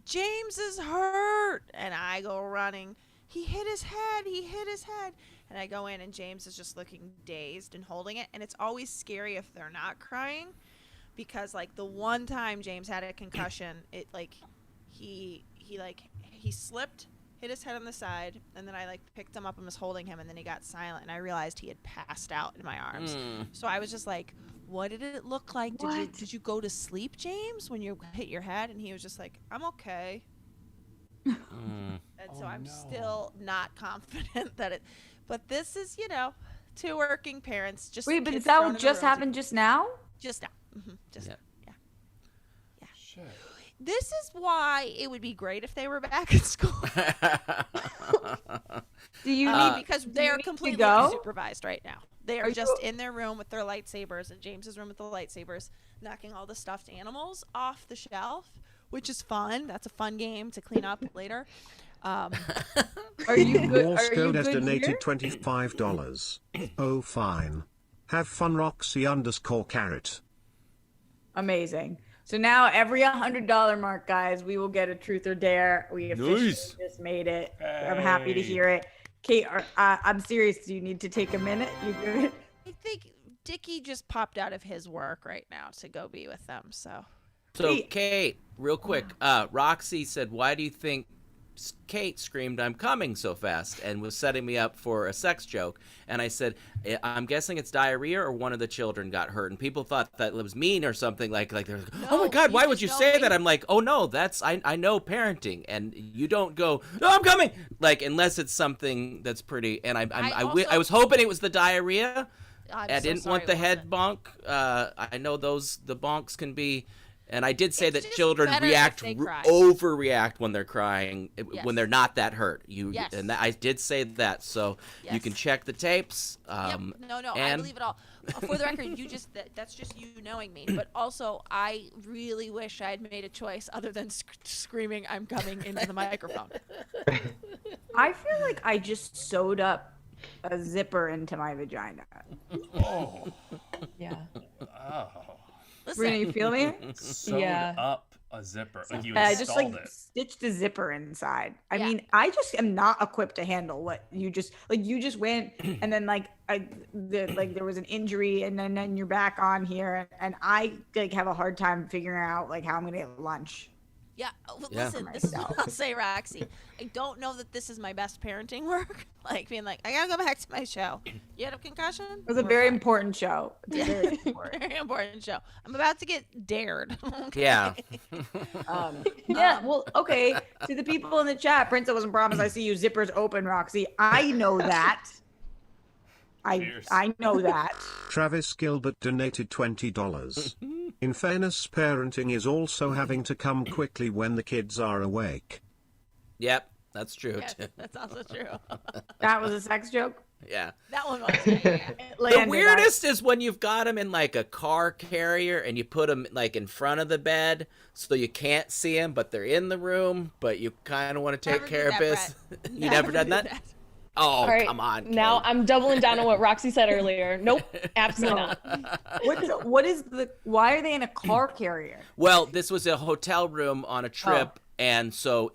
James is hurt." And I go running. He hit his head. He hit his head. And I go in, and James is just looking dazed and holding it. And it's always scary if they're not crying, because like the one time James had a concussion, it like he slipped, hit his head on the side, and then I like picked him up and was holding him, and then he got silent, and I realized he had passed out in my arms. So I was just like, "What did it look like? Did you go to sleep, James, when you hit your head?" And he was just like, "I'm okay." And so I'm still not confident that it. But this is, two working parents. Just wait, but that just happened just now? Just now. Just yeah. Yeah. Shit. This is why it would be great if they were back at school. Do you because they are completely supervised right now. They are just in their room with their lightsabers, in James's room with the lightsabers, knocking all the stuffed animals off the shelf, which is fun. That's a fun game to clean up later. Are you good? Morse code has good donated here? $25. Oh, fine. Have fun, Roxy_carrot. Amazing. So now every $100 mark, guys, we will get a truth or dare. We officially just made it. Hey. I'm happy to hear it. Kate, I'm serious. Do you need to take a minute? You good? I think Dickie just popped out of his work right now to go be with them. So Kate, real quick, Roxy said, "Why do you think Kate screamed 'I'm coming' so fast?" and was setting me up for a sex joke. And I said, "I'm guessing it's diarrhea or one of the children got hurt." And people thought that it was mean or something, like they're like, "Oh my God, why would you say that?" I'm like, "Oh no, that's I know parenting, and you don't go, 'No, I'm coming,' like, unless it's something that's pretty." And I was hoping it was the diarrhea. I didn't want the head bonk. I know the bonks can be And I did say It's that just children better if they cry. overreact when they're crying, Yes. when they're not that hurt. Yes. And I did say that, so you Yes. can check the tapes. Yep. No, I and- believe it all. For the record, that's just you knowing me. But also, I really wish I had made a choice other than screaming, "I'm coming" into the microphone. I feel like I just sewed up a zipper into my vagina. Oh. Yeah. Oh. Sabrina, you feel me? Sewed Yeah. up a zipper. Like you I installed just it. stitched a zipper inside. I Yeah. mean, I just am not equipped to handle what you just went and then there was an injury and then you're back on here and I have a hard time figuring out how I'm gonna get lunch. Yeah. Well, Yeah. listen, this is what I'll say, Roxy. I don't know that this is my best parenting work. Being like, I gotta go back to my show. You had a concussion? It was a very important show. It's a very important. Very important show. I'm about to get dared. Okay. Yeah. Yeah, well, okay. To the people in the chat, Prince, I wasn't promised. I see you zippers open, Roxy. I know that. Cheers. I know that. Travis Gilbert donated $20. In fairness, parenting is also having to come quickly when the kids are awake. Yep, that's true. Yes, too. that's also true. That was a sex joke. Yeah. That one was. Yeah. It The landed. weirdest is when you've got them in a car carrier and you put them in front of the bed so you can't see them, but they're in the room, but you kind of want to take Never care did of that, business. Brett. You never done did that? Oh, All right, come on. Now Kate. I'm doubling down on what Roxy said earlier. Nope, absolutely not. Why are they in a car carrier? Well, this was a hotel room on a trip, and so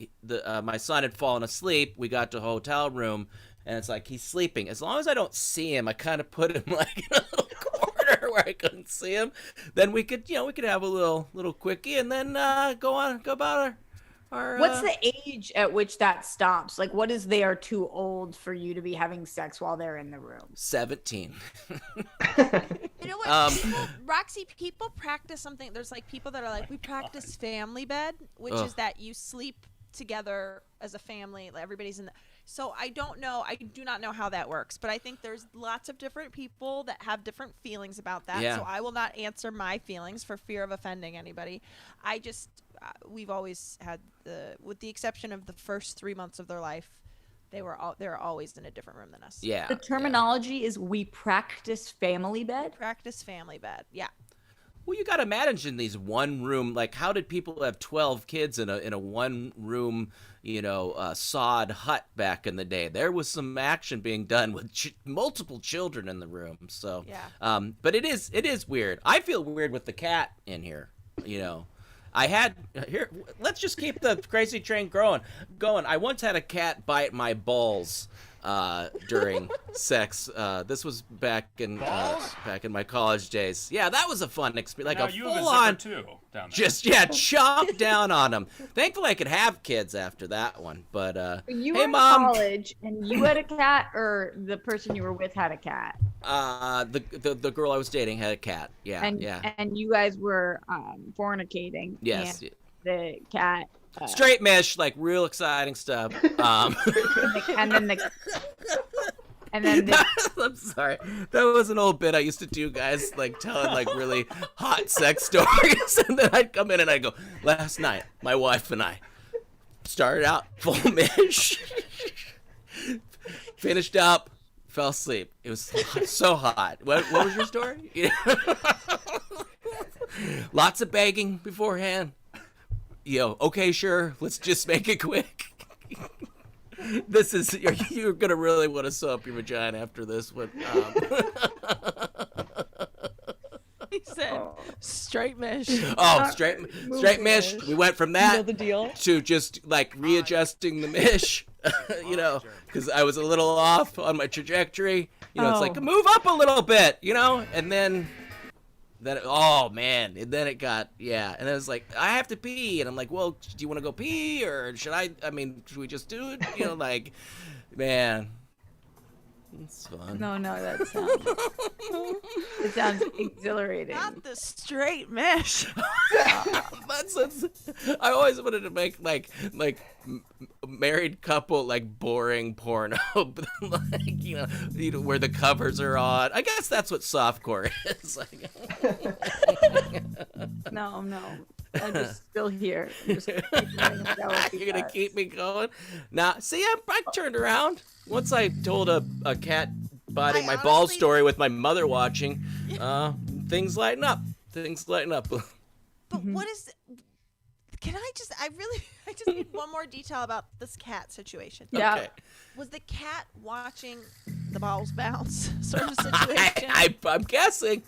my son had fallen asleep. We got to a hotel room, and it's he's sleeping. As long as I don't see him, I kind of put him in a little corner where I couldn't see him. Then we could have a little quickie, and then go about our. What's the age at which that stops? What is they are too old for you to be having sex while they're in the room? 17? You know what? Roxy, people practice something. There's people that are we practice family bed, which is that you sleep together as a family. Everybody's in the. So I don't know. I do not know how that works, but I think there's lots of different people that have different feelings about that. Yeah. So I will not answer my feelings for fear of offending anybody. I just, we've always had with the exception of the first 3 months of their life, they're always in a different room than us. Yeah. The terminology is we practice family bed. Practice family bed. Yeah. Well, you got to imagine these one room. How did people have 12 kids in a one room, sod hut back in the day? There was some action being done with multiple children in the room. So, yeah. But it is weird. I feel weird with the cat in here. I had here. Let's just keep the crazy train going. I once had a cat bite my balls during sex. This was back in my college days. Yeah, that was a fun experience. Now A you have a full on, zipper too down there. just chomp down on them. Thankfully, I could have kids after that one. But You hey, were in Mom. college and you had a cat, or the person you were with had a cat. The girl I was dating had a cat. Yeah, yeah. And you guys were fornicating. Yes. And the cat. Straight mesh, real exciting stuff. And then the I'm sorry. That was an old bit I used to do, guys, telling really hot sex stories, and then I'd come in and I'd go, last night, my wife and I started out full mesh, finished up, fell asleep. It was so hot. What was your story? Lots of begging beforehand. Okay, sure, let's just make it quick. This is you're gonna really want to sew up your vagina after this one. He said straight mesh. Straight mesh. We went from You know that the deal. to just readjusting the mesh, because I was a little off on my trajectory. It's move up a little bit, and then oh man, and then it got and then it was I have to pee, and I'm well, do you want to go pee, or should should we just do it? Man, it's fun. no, that sounds exhilarating. Not the straight mesh. I always wanted to make married couple boring porno, but where the covers are on. I guess that's what softcore is. No. I'm just still here. I'm just keep letting it go with you You're gonna guys. keep me going? Now, see, I turned around once I told a cat biting my ball honestly- story with my mother watching. Things lighten up. Things lighten up. But what is? Can I just? I just need one more detail about this cat situation. Yeah. Okay. Was the cat watching the balls bounce sort of situation? I'm guessing.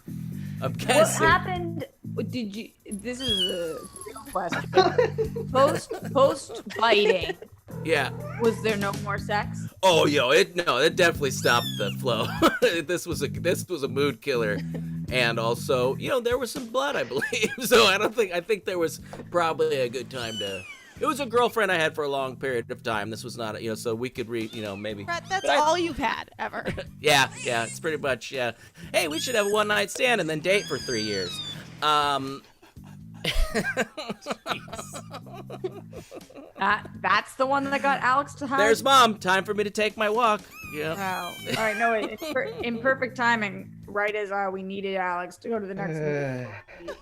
I'm What guessing. happened? Did you? This is a real question. Post biting, Yeah. was there no more sex? Oh, it definitely stopped the flow. This was a mood killer, and also, there was some blood, I believe. So I think there was probably a good time to. It was a girlfriend I had for a long period of time. This was not, so we could maybe. Brett, that's But I- all you've had ever. Yeah, it's pretty much, yeah. Hey, we should have a one-night stand and then date for 3 years. That's the one that got Alex to hide. There's Mom. Time for me to take my walk. Yeah. Wow. All right, no, in perfect timing, right as we needed Alex to go to the next meeting.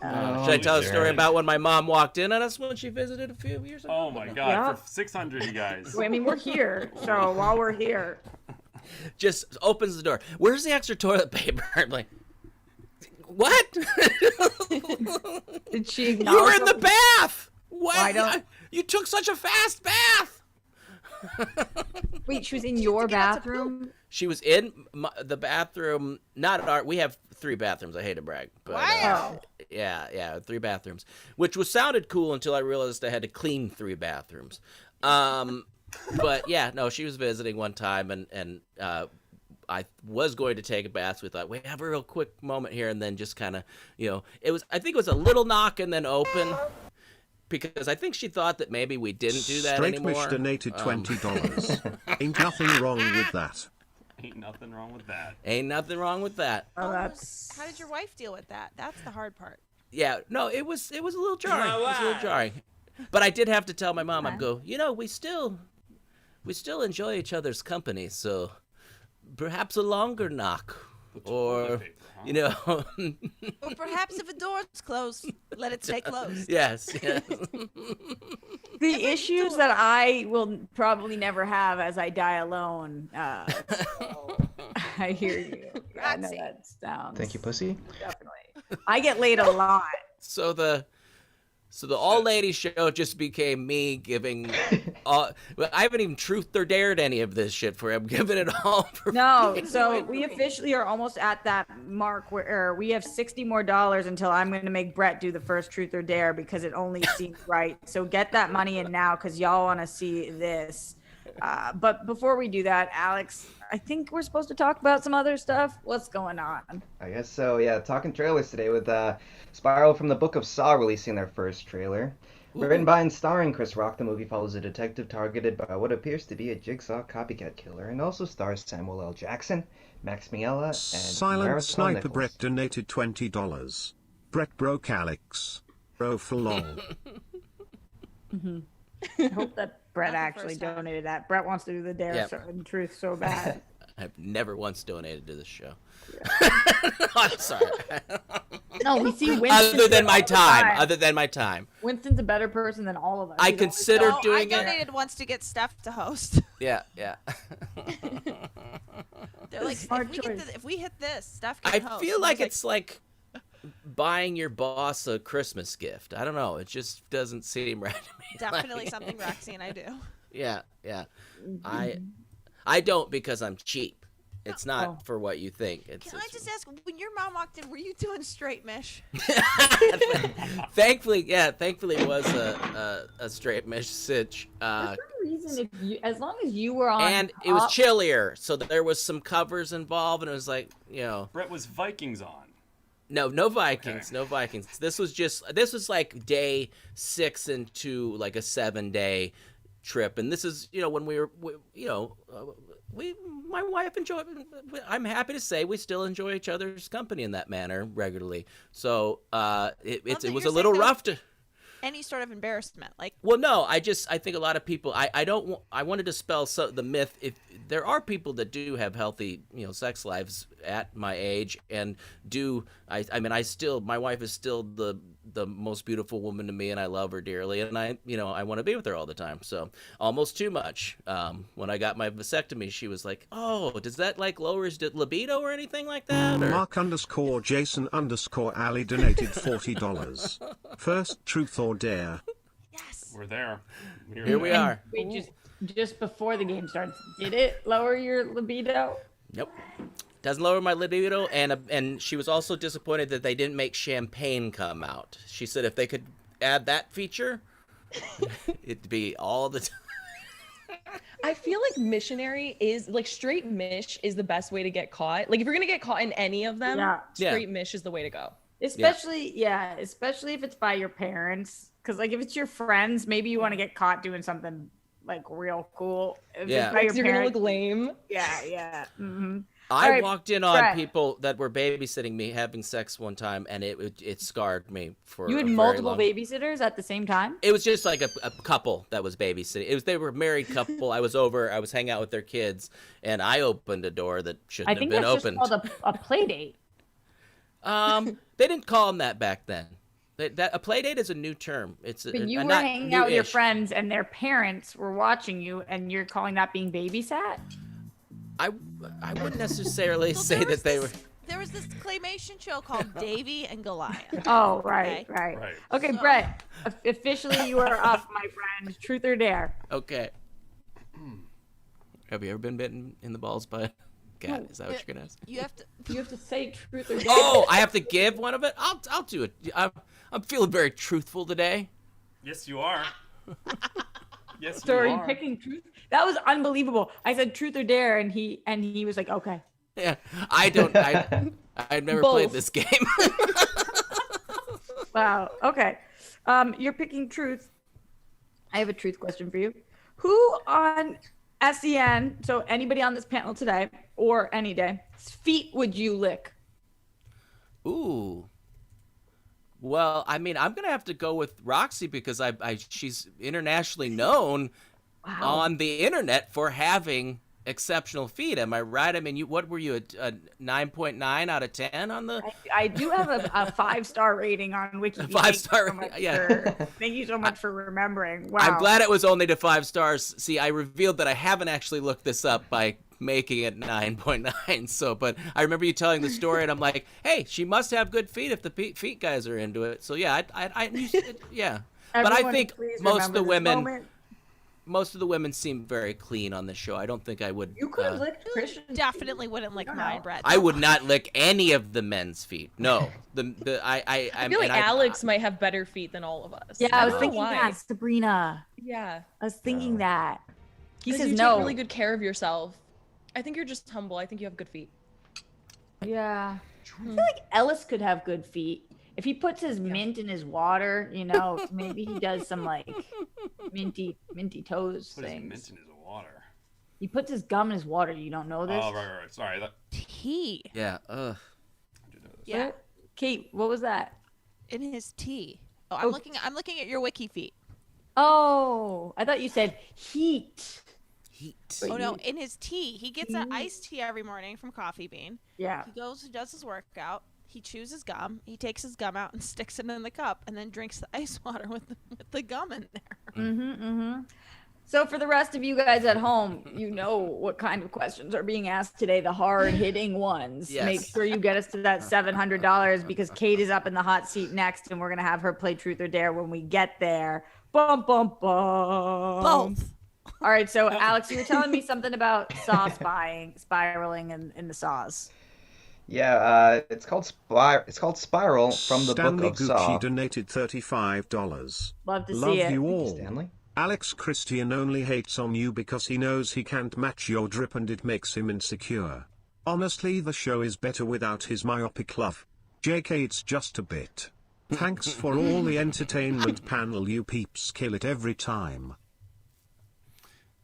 Should I tell a story about when my mom walked in on us when she visited a few years ago? Oh my God! Yeah. For 600, you guys. I mean, we're here, so while we're here, Just opens the door. Where's the extra toilet paper? I'm like, what? did she You were in acknowledge the bath. What? Why don't- You took such a fast bath. Wait, she was in your bathroom? She was in the bathroom. Not our. We have 3 bathrooms. I hate to brag, but Wow. yeah, 3 bathrooms, which sounded cool until I realized I had to clean 3 bathrooms. But yeah, no, she was visiting one time, and I was going to take a bath. So we thought we have a real quick moment here, and then just kind of, it was. I think it was a little knock and then open. Because I think she thought that maybe we didn't do that Straight anymore. Mish donated $20. Ain't nothing wrong with that. Ain't nothing wrong with that. Ain't nothing wrong with that. Oh, that's. How did your wife deal with that? That's the hard part. Yeah, no, it was a little jarring. It was a little jarring. But I did have to tell my mom, I'd go, we still enjoy each other's company, so perhaps a longer knock. Or, Or perhaps if a door's closed, let it stay closed. yes. The issues that I will probably never have as I die alone. So, I hear you. Yeah, I know Roxy. that sounds. Thank you, pussy. Definitely. I get laid a lot. So the all ladies show just became me giving I haven't even truthed or dared any of this shit for him. I'm giving it all for No, free. so we officially are almost at that mark where we have $60 more until I'm going to make Brett do the first truth or dare because it only seems right. So get that money in now because y'all want to see this. But before we do that, Alex, I think we're supposed to talk about some other stuff. What's going on? I guess so, yeah. Talking trailers today with Spiral from the Book of Saw releasing their first trailer. Written by and starring Chris Rock, the movie follows a detective targeted by what appears to be a Jigsaw copycat killer, and also stars Samuel L. Jackson, Max Miela, and Silent Marisol Sniper Nichols. Brett donated $20. Brett broke Alex. Bro for lol. I hope that Brett Not the actually first time. donated that. Brett wants to do the dare Yep. in truth so bad. I've never once donated to this show. I'm sorry. No, we see Winston. Other than do it my all the time. Other than my time. Winston's a better person than all of us. I He's always considered No, I doing it. donated once to get Steph to host. Yeah. They're like, Smart if we, choice. if we hit this, Steph can I host. feel And I like was it's like buying your boss a Christmas gift. I don't know. It just doesn't seem right to me. definitely Like- something Roxy and I do. Yeah. I don't because I'm cheap. It's not Oh. for what you think. It's, Can I just ask, when your mom walked in, were you doing straight mish? thankfully it was a straight mesh sitch. For some reason, as long as you were on, And it was top- chillier, so there was some covers involved, and it was like, Brett was Vikings on. no Vikings, no Vikings. This was like day 6 into like a 7-day trip, and this is when my wife enjoyed. I'm happy to say we still enjoy each other's company in that manner regularly. So it was you're a little saying there- rough to. Any sort of embarrassment, like Well, no, I think a lot of people. I wanted to dispel the myth. If there are people that do have healthy, sex lives at my age, and do I mean, my wife is still the most beautiful woman to me, and I love her dearly, and I want to be with her all the time. So almost too much. When I got my vasectomy, she was like, "Oh, does that like lowers libido or anything like that?" Or... Mark_Jason_Ali donated $40. First truth or dare. Yes. We're there. Here we are. Wait, just before the game starts, did it lower your libido? Nope. Doesn't lower my libido, and she was also disappointed that they didn't make champagne come out. She said if they could add that feature, it'd be all the time. I feel like missionary is like straight mish is the best way to get caught. Like if you're gonna get caught in any of them, straight mish is the way to go. Especially if it's by your parents, because like if it's your friends, maybe you want to get caught doing something like real cool. If it's by your you're parents, gonna look lame. Yeah. Mm-hmm. I walked in on people that were babysitting me having sex one time, and it scarred me for. You had a very multiple long... babysitters at the same time? It was just like a couple that was babysitting. They were a married couple. I was hanging out with their kids, and I opened a door that shouldn't have been opened. I think that's just called a play date. They didn't call them that back then. A play date is a new term. But you were hanging out with your friends, and their parents were watching you, and you're calling that being babysat? I wouldn't necessarily say that they were. There was this claymation show called Davy and Goliath. Oh, right. Okay, so, Brett, officially you are up, my friend. Truth or dare? Okay. Have you ever been bitten in the balls by a cat? Is that what you're gonna ask? You have to say truth or dare. Oh, I have to give one of it. I'll do it. I'm feeling very truthful today. Yes, you are. Yes, so you are are. You picking truth? That was unbelievable. I said truth or dare, and he was like, okay. Yeah, I've never played this game. Wow. Okay. You're picking truth. I have a truth question for you. Who on SEN, so anybody on this panel today or any day, feet would you lick? Ooh. Well, I mean, I'm gonna have to go with Roxy because she's internationally known on the internet for having exceptional feet. Am I right? I mean, what were you, a 9.9 out of 10 on the? I do have a 5-star rating on Wikipedia. 5-star, yeah. Thank you so much for remembering. Wow. I'm glad it was only to 5 stars. See, I revealed that I haven't actually looked this up by making it 9.9. So, but I remember you telling the story, and I'm like, hey, she must have good feet if the feet guys are into it. So yeah, yeah. But I think most of the women seem very clean on the show. I don't think I would. You could have licked Christian. Definitely wouldn't lick mine, Brett. I would not lick any of the men's feet. No, I feel like Alex might have better feet than all of us. Yeah, I was thinking that, Sabrina. Yeah, I was thinking that. He says you no. take really good care of yourself. I think you're just humble. I think you have good feet. Yeah. I feel like Ellis could have good feet. If he puts his mint in his water, maybe he does some like minty toes Put things. his mint in his water. He puts his gum in his water. You don't know this? Oh, right. Sorry. Tea. Yeah. Yeah. Kate, what was that? In his tea. Oh, I'm looking at your wiki feet. Oh, I thought you said heat. Oh no, in his tea. He gets an iced tea every morning from Coffee Bean. Yeah. He goes and does his workout. He chews his gum. He takes his gum out and sticks it in the cup, and then drinks the ice water with the gum in there. So for the rest of you guys at home, you know what kind of questions are being asked today, the hard-hitting ones. Yes. Make sure you get us to that $700 because Kate is up in the hot seat next, and we're going to have her play Truth or Dare when we get there. Bum, bum, bum. Both. All right, so Alex, you were telling me something about saw spiraling in the saws. Yeah, it's called Spiral from the Stanley book of Saw. Gucci donated $35. Love to Love see it. you all. Stanley. Alex Christian only hates on you because he knows he can't match your drip and it makes him insecure. Honestly, the show is better without his myopic love. JK, it's just a bit. Thanks for all the entertainment panel, you peeps kill it every time.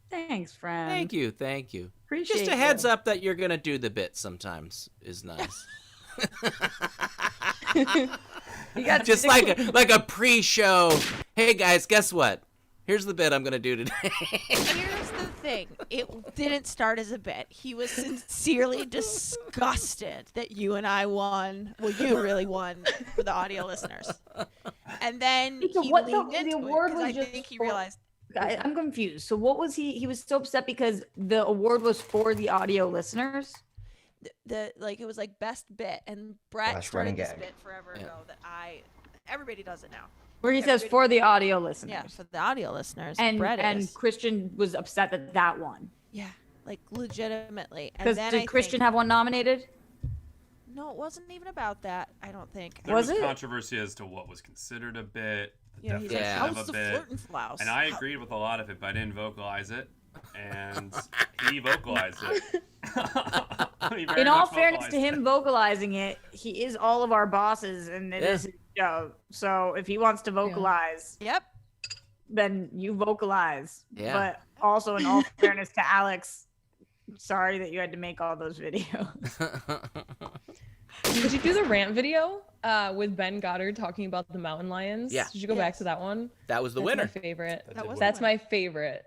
Thanks, friend. Thank you. Appreciate Just a heads up that you're gonna do the bit sometimes is nice. You got Just like a pre-show. Hey guys, guess what? Here's the bit I'm gonna do today. Here's the thing. It didn't start as a bit. He was sincerely disgusted that you and I won. Well, you really won for the audio listeners. And then So he what leaned the into award it was because I just think he for- realized. I'm confused. So what was he was so upset because the award was for the audio listeners? It was like best bit, and Brett Slash started running this gag. bit forever ago that everybody does it now. Where he says for the audio listeners. Yeah, for the audio listeners. And Brett is. Christian was upset that won. Yeah, like legitimately. And Because then did Christian have one nominated? No, it wasn't even about that. I don't think. There was controversy as to what was considered a bit, the Yeah, he's like, definition how's of a the bit, flirting flouse? and I agreed with a lot of it, but I didn't vocalize it, and he vocalized it. He very In all much fairness to vocalized him vocalizing it, he is all of our bosses and it is his show. So if he wants to vocalize, then you vocalize. Yeah. But also in all fairness to Alex, sorry that you had to make all those videos. Did you do the rant video with Ben Goddard talking about the mountain lions? Yeah. Did you go back to that one? That was the That's winner. My favorite. was That's the my favorite.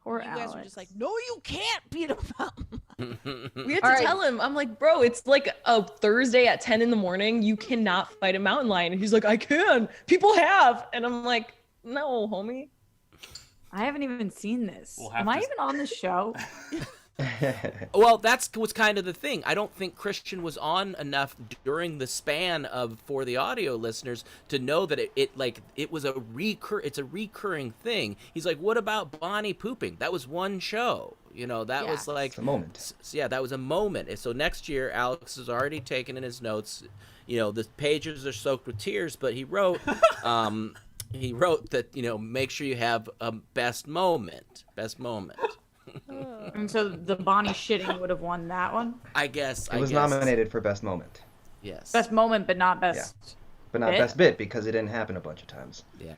Poor you Alex. guys were just like, no, you can't beat a mountain lion. We had to tell him. I'm like, bro, it's like a Thursday at 10 in the morning. You cannot fight a mountain lion. And he's like, I can. People have. And I'm like, no, homie. I haven't even seen this. We'll have Am I to- even on the show? Well, that's was kind of the thing. I don't think Christian was on enough during the span of for the audio listeners to know that it was it's a recurring thing. He's like, what about Bonnie pooping? That was one show. That was like It's a moment. Yeah, that was a moment. So next year, Alex has already taken in his notes. The pages are soaked with tears, but he wrote, he wrote that make sure you have a best moment. And so the Bonnie shitting would have won that one. I guess It was nominated for best moment. Yes. Best moment, but not best. But not bit? best bit because it didn't happen a bunch of times. Yeah.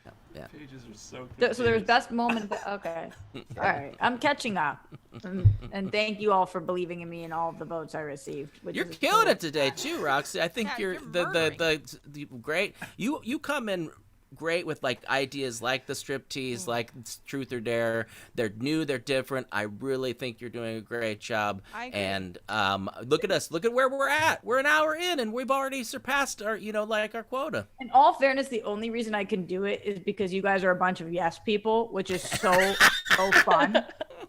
Pages are soaked So with there was tears. best moment. Okay. All right. I'm catching up. And thank you all for believing in me and all of the votes I received. Which You're is killing cool. it today too, Roxy. I think Yeah, you're you're the great. You come in great with like ideas like the striptease, like Truth or Dare. They're new, they're different. I really think you're doing a great job. I agree. And look at us. Look at where we're at. We're an hour in and we've already surpassed our our quota. In all fairness, the only reason I can do it is because you guys are a bunch of yes people, which is so fun.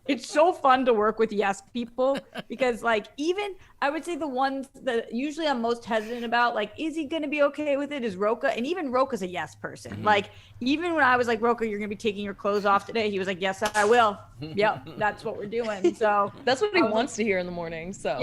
It's so fun to work with yes people because even I would say the ones that usually I'm most hesitant about, is he going to be okay with it, is Roka. And even Roka's a yes person. Mm-hmm. Even when I was like, Roka, you're going to be taking your clothes off today. He was like, yes, I will. Yep. That's what we're doing. So That's what he wants to hear in the morning. So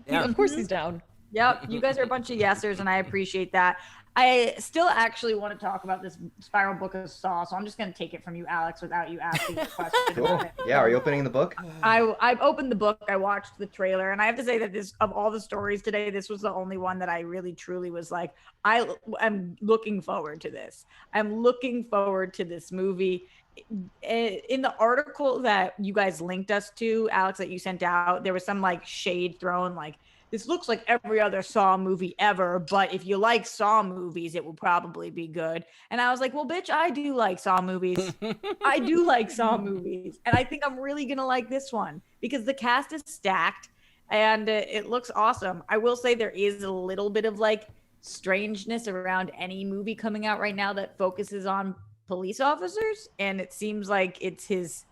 Yeah. of course he's down. yep. You guys are a bunch of yesers and I appreciate that. I still actually want to talk about this Spiral Book of Saw, so I'm just going to take it from you, Alex, without you asking a question. Cool. about it. Yeah, are you opening the book? I've opened the book. I watched the trailer, and I have to say that this, of all the stories today, this was the only one that I really truly was like, I am looking forward to this. I'm looking forward to this movie. In the article that you guys linked us to, Alex, that you sent out, there was some shade thrown, this looks like every other Saw movie ever, but if you like Saw movies, it will probably be good. And I was like, well, bitch, I do like Saw movies. I do like Saw movies. And I think I'm really going to like this one because the cast is stacked and it looks awesome. I will say there is a little bit of strangeness around any movie coming out right now that focuses on police officers. And it seems like it's his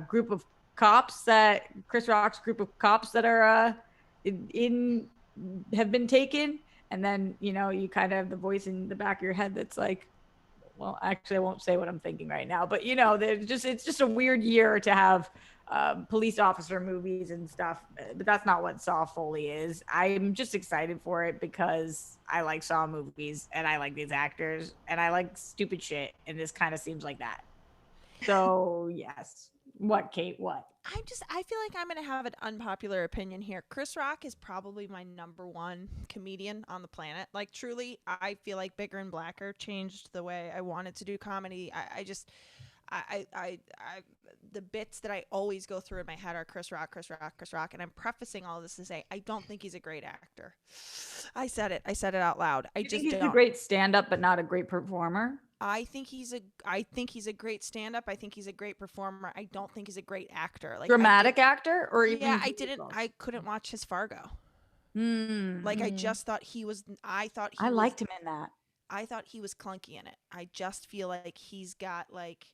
group of cops Chris Rock's group of cops that are, have been taken, and then you kind of have the voice in the back of your head that's like, well, actually I won't say what I'm thinking right now, but it's just a weird year to have police officer movies and stuff, but that's not what Saw fully is. I'm just excited for it because I like Saw movies and I like these actors and I like stupid shit, and this kind of seems like that. So yes. What, Kate? What? I feel like I'm going to have an unpopular opinion here. Chris Rock is probably my number one comedian on the planet. Truly, I feel like Bigger and Blacker changed the way I wanted to do comedy. The bits that I always go through in my head are Chris Rock. And I'm prefacing all this to say, I don't think he's a great actor. I said it out loud. I think just he's don't. a great stand-up, but not a great performer. I think he's a great stand-up. I think he's a great performer. I don't think he's a great actor. Dramatic actor, or even I couldn't watch his Fargo. I I just thought he was. I thought he. I liked him in that. I thought he was clunky in it. I just feel like he's got like,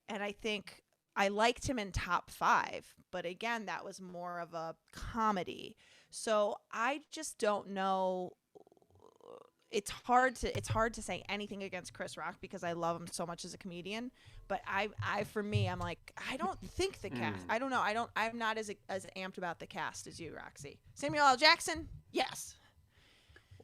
and I think I liked him in Top 5, but again, that was more of a comedy. So I just don't know. It's hard to say anything against Chris Rock because I love him so much as a comedian. But for me, I'm like, I don't think the cast. I don't know. I'm not as amped about the cast as you, Roxy. Samuel L. Jackson, yes.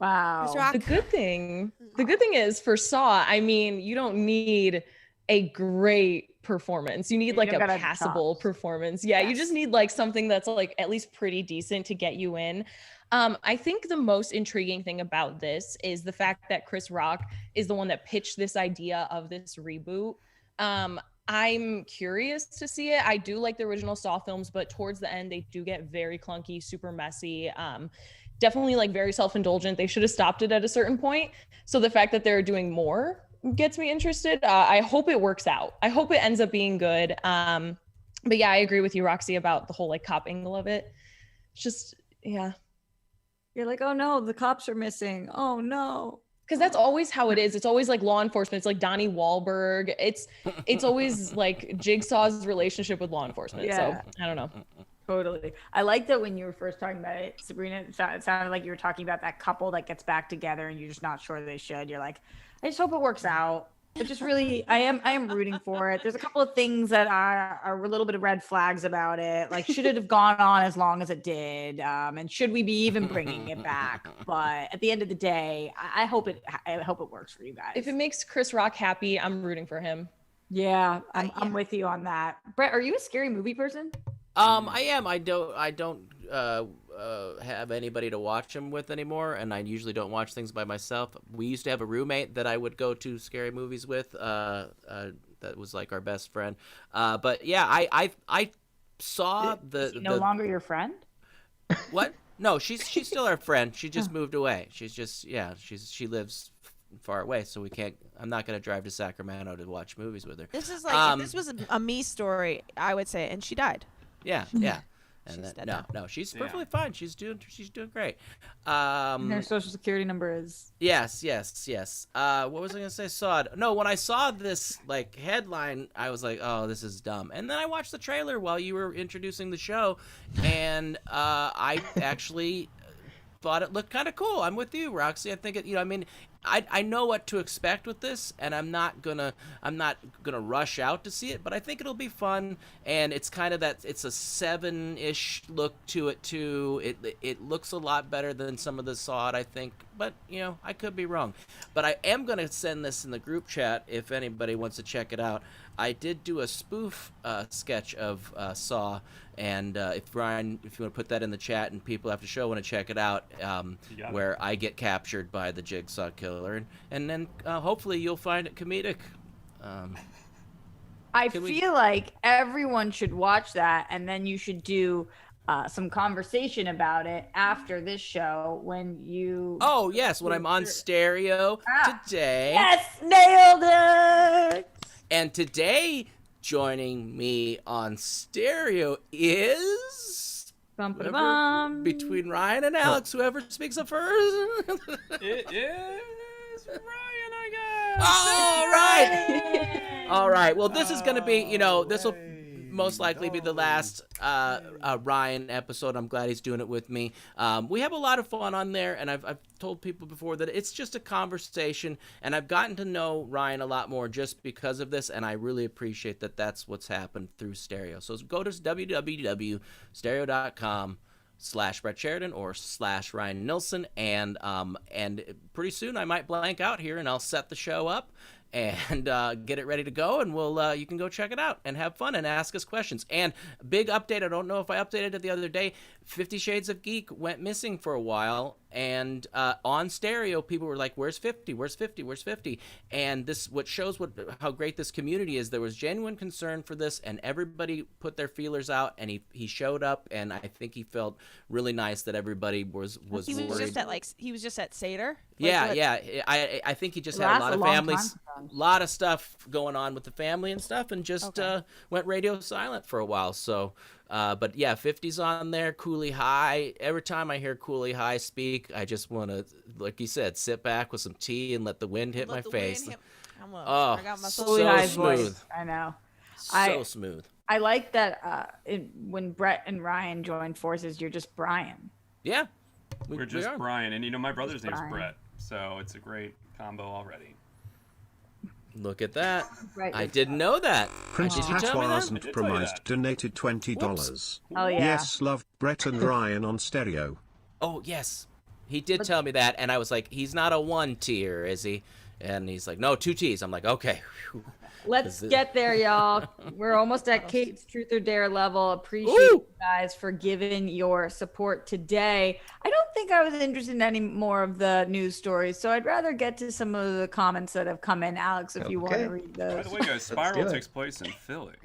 Wow. Chris Rock. The good thing is for Saw, I mean, you don't need a great performance. You need like a passable performance. Yeah, you just need like something that's like at least pretty decent to get you in. I think the most intriguing thing about this is the fact that Chris Rock is the one that pitched this idea of this reboot. I'm curious to see it. I do like the original Saw films, but towards the end, they do get very clunky, super messy. Definitely like very self-indulgent. They should have stopped it at a certain point. So the fact that they're doing more gets me interested. I hope it works out. I hope it ends up being good. But yeah, I agree with you, Roxy, about the whole like cop angle of it. It's just, yeah. You're like, oh no, the cops are missing. Oh no. Because that's always how it is. It's always like law enforcement. It's like Donnie Wahlberg. It's always like Jigsaw's relationship with law enforcement. Yeah. So I don't know. Totally. I like that when you were first talking about it, Sabrina, it sounded like you were talking about that couple that gets back together and you're just not sure they should. You're like, I just hope it works out. It just really, I am rooting for it. There's a couple of things that are a little bit of red flags about it. Like, should it have gone on as long as it did? And should we be even bringing it back? But at the end of the day, I hope it works for you guys. If it makes Chris Rock happy, I'm rooting for him. Yeah, I'm with you on that. Brett, are you a scary movie person? I am. I don't have anybody to watch them with anymore, and I usually don't watch things by myself. We used to have a roommate that I would go to scary movies with. That was like our best friend. But yeah, I saw Is he no longer your friend? What? No, she's still our friend. She just moved away. She lives far away, so I'm not gonna drive to Sacramento to watch movies with her. This is like if this was a me story, I would say, and she died. Yeah. And no, she's perfectly fine. She's doing great. Her social security number is. Yes. What was I gonna say? No, when I saw this like headline, I was like, oh, this is dumb. And then I watched the trailer while you were introducing the show, and I actually thought it looked kind of cool. I'm with you, Roxy. I think it. I know what to expect with this, and I'm not gonna rush out to see it, but I think it'll be fun. And it's kind of it's a 7-ish look to it too. It looks a lot better than some of the Saw it, I think, but I could be wrong. But I am gonna send this in the group chat if anybody wants to check it out. I did do a spoof sketch of Saw, and if you want to put that in the chat, and people after the show want to check it out, where I get captured by the Jigsaw Killer, and then hopefully you'll find it comedic. I feel like everyone should watch that, and then you should do some conversation about it after this show when you. Oh yes, when I'm on stereo today. Yes, nailed it. And today, joining me on stereo is between Ryan and Alex, whoever speaks up first. It is Ryan, I guess. All right. Well, this is going to be, this will most likely be the last Ryan episode. I'm glad he's doing it with me. We have a lot of fun on there, and I've told people before that it's just a conversation, and I've gotten to know Ryan a lot more just because of this, and I really appreciate that that's what's happened through stereo. So go to www.stereo.com/Brett Sheridan or /Ryan Nilsen, and pretty soon I might blank out here, and I'll set the show up and get it ready to go, and you can go check it out and have fun and ask us questions. And big update, I don't know if I updated it the other day, 50 Shades of Geek went missing for a while, and on stereo people were like, where's 50, and this what shows how great this community is. There was genuine concern for this, and everybody put their feelers out, and he showed up, and I think he felt really nice that everybody was he was worried. he was just at Seder. I think he just had a lot of families, a lot of stuff going on with the family and stuff, and just went radio silent for a while. So But yeah, 50's on there. Cooley High. Every time I hear Cooley High speak, I just want to, like you said, sit back with some tea and let the wind hit my face. Oh, I got my so Cooley High smooth. voice. I know. So smooth. I like that when Brett and Ryan join forces, you're just Brian. Yeah. We're just are. Brian. And my brother's name's Brian. Brett. So it's a great combo already. Look at that. Right. I didn't know that. Prince Did you tell me that? Tatois and Promised donated $20. Oh, yeah. Yes, loved Brett and Ryan on stereo. Oh, yes. He did tell me that, and I was like, he's not a 1 tier, is he? And he's like, no, 2 T's. I'm like, okay. Whew. Let's get there, y'all. We're almost at Kate's Truth or Dare level. Appreciate Ooh. you guys for giving your support today. I don't think I was interested in any more of the news stories, so I'd rather get to some of the comments that have come in. Alex, if you want to read By those. the way, guys, Spiral takes place in Philly.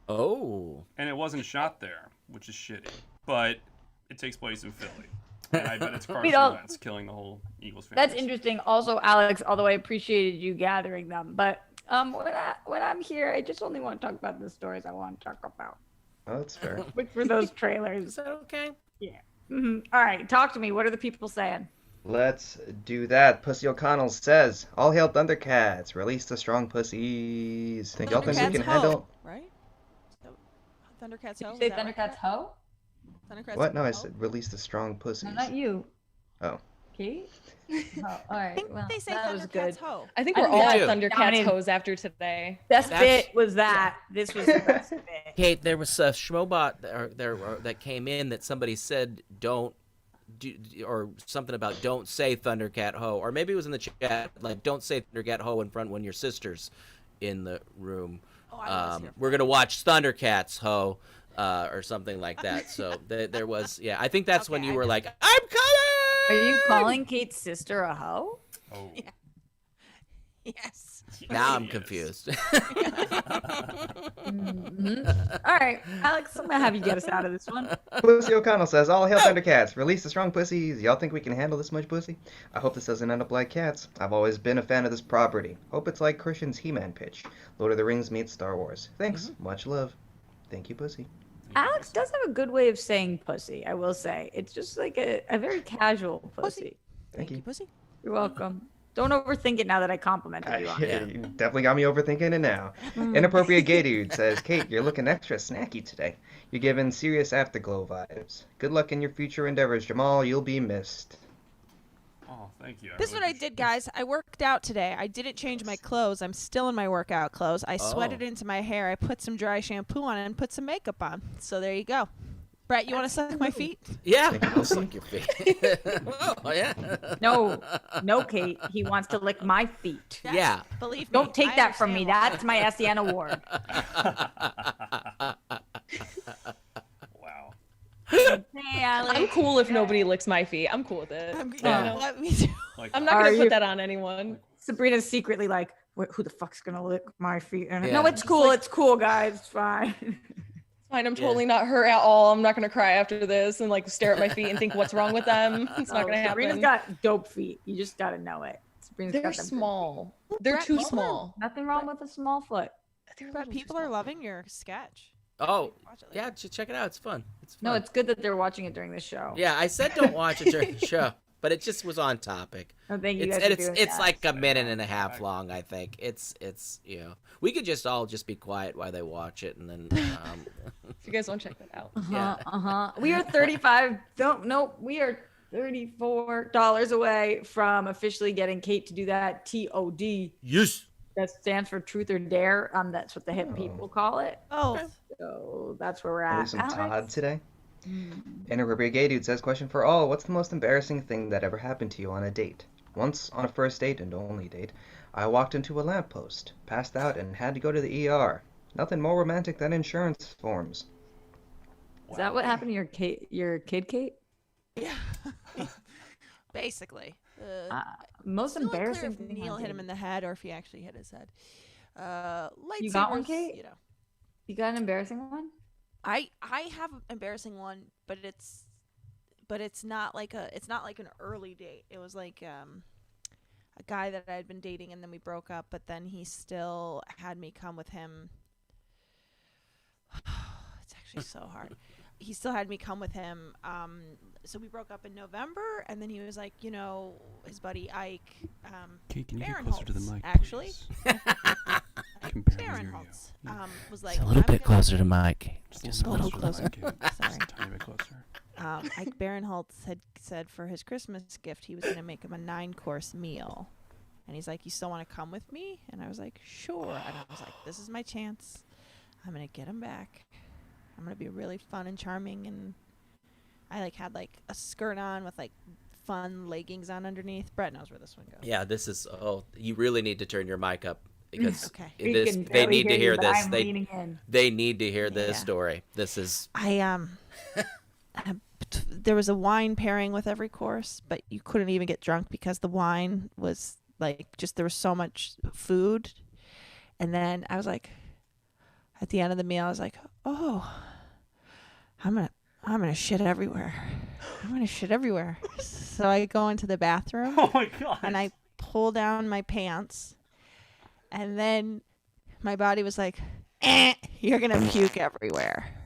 Oh. And it wasn't shot there, which is shitty. But it takes place in Philly. And I bet it's Carson Wentz killing the whole Eagles fan. That's interesting. Also, Alex, although I appreciated you gathering them, but when I'm here, I just only want to talk about the stories I want to talk about. Oh, that's fair. Which were those trailers. Is that okay? Yeah. All right, talk to me. What are the people saying? Let's do that. Pussy O'Connell says, "All hail Thundercats! Release the strong pussies. Think y'all think we can handle?" Right? Thundercats Ho. Did you say Thundercats Ho? Thundercats What? No, I Ho? said release the strong pussies. No, not you. Oh. Kate? Oh, all right. I think Well, they say that was Thundercats good. Ho. I think I we're think all that- Thundercats mean- hoes after today. Best That's- bit was that. This was the best bit. Kate, there was a Schmobot that came in that somebody said don't do, or something about don't say Thundercat Ho, or maybe it was in the chat like don't say Thundercat Ho in front when your sister's in the room. Oh, I was here. We're gonna watch Thundercats Ho, or something like that. So there was, yeah. I think that's when Okay, you I were know. like, I'm coming. Are you calling Kate's sister a hoe? Oh. Yeah. Yes. Now I'm Yes. confused. All right, Alex, I'm gonna have you get us out of this one. Pussy O'Connell says, "All hail Thundercats! Release the strong pussies. Y'all think we can handle this much pussy? I hope this doesn't end up like Cats. I've always been a fan of this property. Hope it's like Christian's He-Man pitch. Lord of the Rings meets Star Wars. Thanks. Much love. Thank you, pussy." Alex does have a good way of saying pussy, I will say. It's just like a very casual pussy. Thank you. Pussy. You're welcome. Don't overthink it now that I complimented you on it. You definitely got me overthinking it now. Inappropriate Gay Dude says, "Kate, you're looking extra snacky today. You're giving serious afterglow vibes. Good luck in your future endeavors, Jamal. You'll be missed." Oh, thank you. This is what I did, guys. I worked out today. I didn't change my clothes. I'm still in my workout clothes. I sweated into my hair. I put some dry shampoo on it and put some makeup on. So there you go. Brett, you want to suck my feet? Yeah, I'll suck your feet. Oh yeah. No, Kate. He wants to lick my feet. Yeah. Believe me. Don't take I that from me. understand That's my SEN award. Wow. Hey, Alex. I'm cool if nobody licks my feet. I'm cool with it. Yeah, let me do. Like, I'm not Are gonna you- put that on anyone. Sabrina's secretly like, who the fuck's gonna lick my feet? And Yeah. no, it's cool. It's cool, guys. It's fine. Fine, I'm totally not hurt at all. I'm not gonna cry after this and like stare at my feet and think what's wrong with them. It's not gonna Sabrina's happen. got dope feet. You just gotta know it. Sabrina's They're got them small. They're Brett, too people- small. Nothing wrong with a small foot. Brett, people are loving your sketch. Oh, Watch it later. yeah. Check it out. It's fun. It's fun. No, it's good that they're watching it during the show. Yeah, I said don't watch it during the show, but it just was on topic. Oh, thank you It's guys for it's doing it's that. like a minute and a half long. I think it's we could just all just be quiet while they watch it, and then If you guys want to check that out. yeah. We are 35. We are $34 away from officially getting Kate to do that TOD. Yes. That stands for Truth or Dare. That's what the hip people call it. Oh, So that's where we're Maybe at. some Alex? Todd today. Inappropriate Gay Dude says, "Question for all. What's the most embarrassing thing that ever happened to you on a date? Once on a first date and only date, I walked into a lamppost, passed out, and had to go to the ER. Nothing more romantic than insurance forms." Is that what happened to your kid, Kate? yeah. Basically. Most Still unclear embarrassing if thing. Neil on hit him date. in the head or if he actually hit his head. You got one, Lightsabers, Kate? You know. You got an embarrassing one? I have an embarrassing one, but it's not like an early date. It was like a guy that I had been dating and then we broke up, but then he still had me come with him. It's actually so hard. He still had me come with him. So we broke up in November, and then he was like, his buddy Ike, Kate, can you get Baron closer to the Holtz, mic, actually. Can barely Baron hear Holtz you. was like, It's a little bit closer to Mike. Just a little closer. to the mic, Kate. Sorry. Just a tiny bit closer. Ike Baron Holtz had said for his Christmas gift he was going to make him a 9-course meal. And he's like, you still want to come with me? And I was like, sure. And I was like, this is my chance. I'm going to get him back. I'm going to be really fun and charming. And I had a skirt on with fun leggings on underneath. Brett knows where this one goes. Yeah, this is. Oh, you really need to turn your mic up because Okay. they need to hear this. leaning in. They need to hear this Yeah. story. This is. There was a wine pairing with every course, but you couldn't even get drunk because the wine was there was so much food. And then I was like, at the end of the meal, I was like, oh, I'm gonna shit everywhere. I'm gonna shit everywhere. So I go into the bathroom. Oh my god! And I pull down my pants, and then my body was like, you're gonna puke everywhere.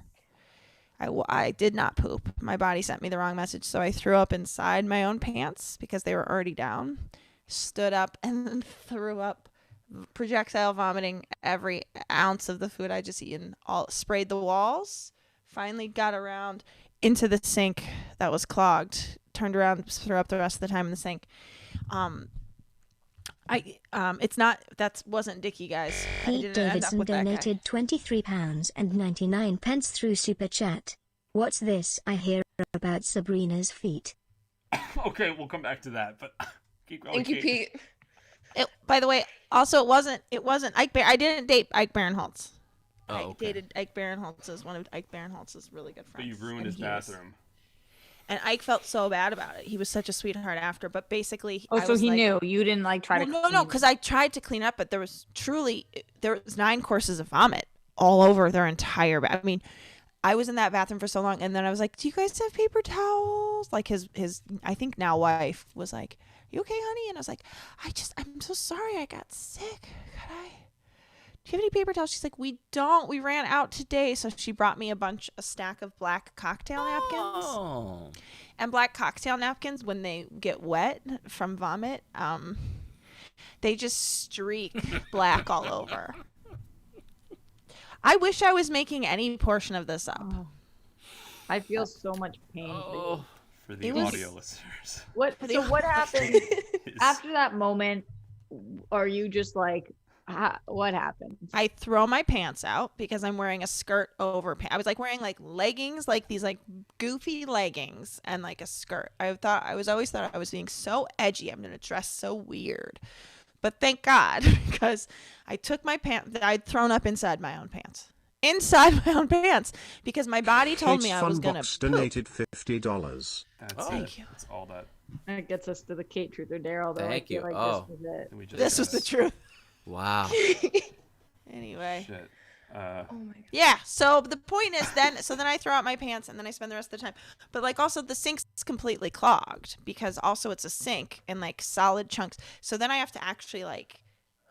I did not poop. My body sent me the wrong message, so I threw up inside my own pants because they were already down. Stood up and then threw up, projectile vomiting every ounce of the food I just eaten. All sprayed the walls. Finally got around into the sink that was clogged. Turned around, threw up the rest of the time in the sink. That wasn't Dickie, guys. I Pete didn't end up Davidson with that guy. donated £23.99 through Super Chat. What's this I hear about Sabrina's feet? Okay, we'll come back to that, but keep going. Thank you, Kate. It, by the way, also it wasn't Ike I didn't date Ike Barinholtz. I dated Ike Barinholtz as one of Ike Barinholtz's really good But friends. you ruined his bathroom. And Ike felt so bad about it. He was such a sweetheart after, but basically, Oh, I so was he like, knew you didn't try to. No, because I tried to clean up, but there was 9 courses of vomit all over their entire I mean, I was in that bathroom for so long, and then I was like, "Do you guys have paper towels?" Like his I think now wife was like, "You okay, honey?" And I was like, I'm so sorry, I got sick. Do you have any paper towels? She's like, we don't. We ran out today. So she brought me a stack of black cocktail napkins. Oh. And black cocktail napkins, when they get wet from vomit, they just streak black all over. I wish I was making any portion of this up. Oh. I feel so much pain for you. For the audio listeners. What happened after that moment? Are you just like, what happened? I throw my pants out because I'm wearing a skirt over pants. I was wearing leggings, these goofy leggings and a skirt. I always thought I was being so edgy. I'm gonna dress so weird, but thank God because I took my pants. I'd thrown up inside my own pants. Because my body told me I was gonna Funbox donated $50. Thank you. That's all that. That gets us to the Kate Truth or Dare. Although Thank I feel you. like this was it. This was the truth. Wow. Anyway. Shit. Oh my god. Yeah. So the point is then I throw out my pants and then I spend the rest of the time. But also the sink's completely clogged because also it's a sink and solid chunks. So then I have to actually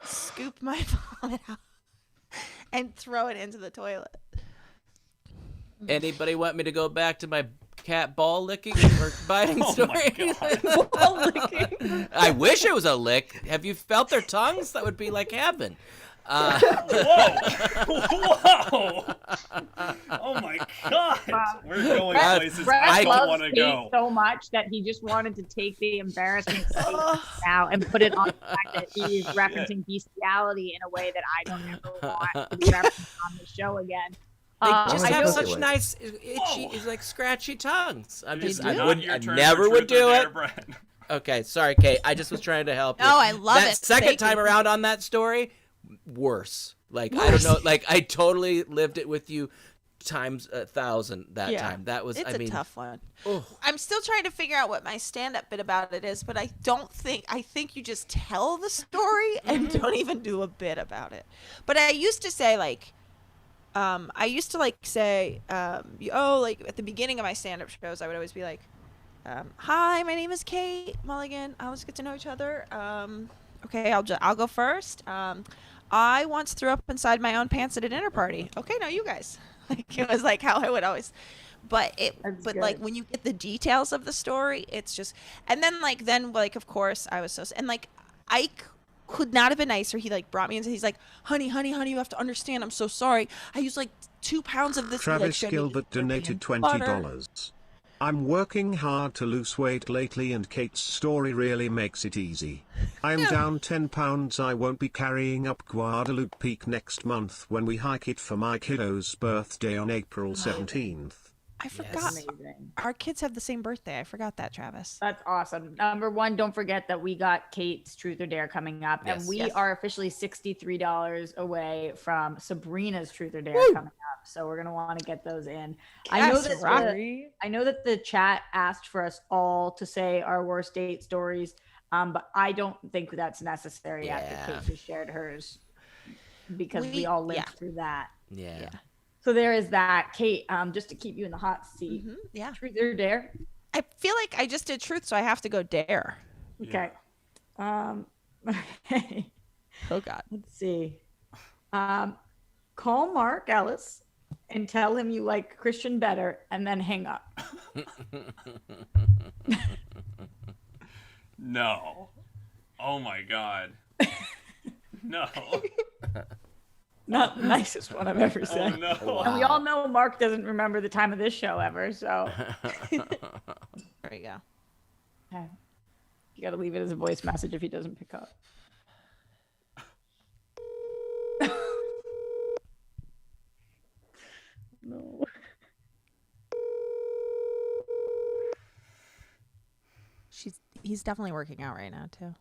scoop my vomit out and throw it into the toilet. Anybody want me to go back to my cat ball licking or biting story? Ball licking. I wish it was a lick. Have you felt their tongues? That would be like heaven. Whoa! Oh my god! We're going places I don't want to go. So much that he just wanted to take the embarrassment now and put it on the fact that he is referencing bestiality in a way that I don't ever want to be referenced on the show again. They just I have feel- such nice, itchy, scratchy tongues. I Your never would do it. Brett. Okay, sorry, Kate. I just was trying to help you. No, I love that it. second Thank time you. around on that story, worse. I don't know. I totally lived it with you times 1,000 that time. That was, It's a tough one. Oh. I'm still trying to figure out what my stand-up bit about it is, but I think you just tell the story and don't even do a bit about it. But I used to say at the beginning of my stand-up shows, I would always be like, hi, my name is Kate Mulligan. Let's get to know each other. Okay, I'll go first. I once threw up inside my own pants at a dinner party. Okay, now you guys. Like it was like how I would always, but like when you get the details of the story, it's just, and then like of course I was so, and like Ike could not have been nicer. He like brought me into, he's like, honey, you have to understand, I'm so sorry. I used like 2 pounds of this. Travis Gilbert donated $20. I'm working hard to lose weight lately and Kate's story really makes it easy. I'm down 10 pounds. I won't be carrying up Guadalupe Peak next month when we hike it for my kiddo's birthday on April 17th. I forgot. Amazing. Our kids have the same birthday. I forgot that, Travis. That's awesome. Number one, don't forget that we got Kate's Truth or Dare coming up, and we are officially $63 away from Sabrina's Truth or Dare coming up. So we're gonna want to get those in. I know that the chat asked for us all to say our worst date stories, but I don't think that's necessary after Kate just shared hers, because we all lived through that. Yeah. So there is that. Kate, just to keep you in the hot seat. Yeah. Truth or Dare? I feel like I just did truth, so I have to go dare. Okay. Okay. Oh, God. Let's see. Call Mark Ellis and tell him you like Christian better, and then hang up. No. Oh my God. No. Not the nicest one I've ever said. Oh, no. Wow. And we all know Mark doesn't remember the time of this show ever, so. There you go. Okay. You got to leave it as a voice message if he doesn't pick up. No. He's definitely working out right now, too.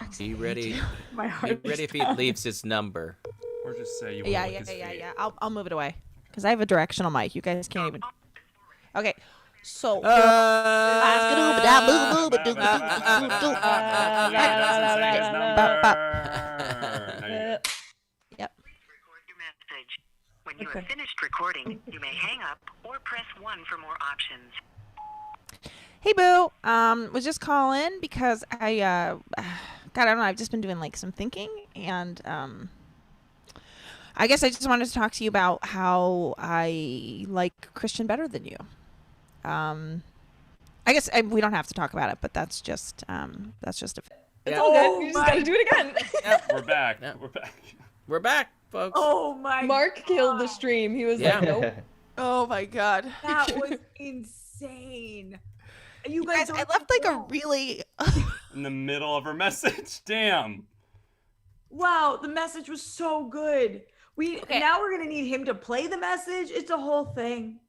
Are you ready? My Are heart you ready if he leaves his number? Or just say you Yeah. I'll move it away because I have a directional mic. You guys can't even. Okay, so. Yep. Record your message. When you have finished recording, you may hang up or press 1 for more options. Hey, Boo. Was just calling because I God, I don't know. I've just been doing like some thinking, and I guess I just wanted to talk to you about how I like Christian better than you. I guess we don't have to talk about it, but that's just a. It's all good. You just gotta do it again. We're back. Yep. We're back. We're back, folks. Oh my Mark killed the stream. He was like, nope. Oh my God. That was insane. You Guys, I left like a really. In the middle of her message. Damn. Wow, the message was so good. Now we're gonna need him to play the message. It's a whole thing.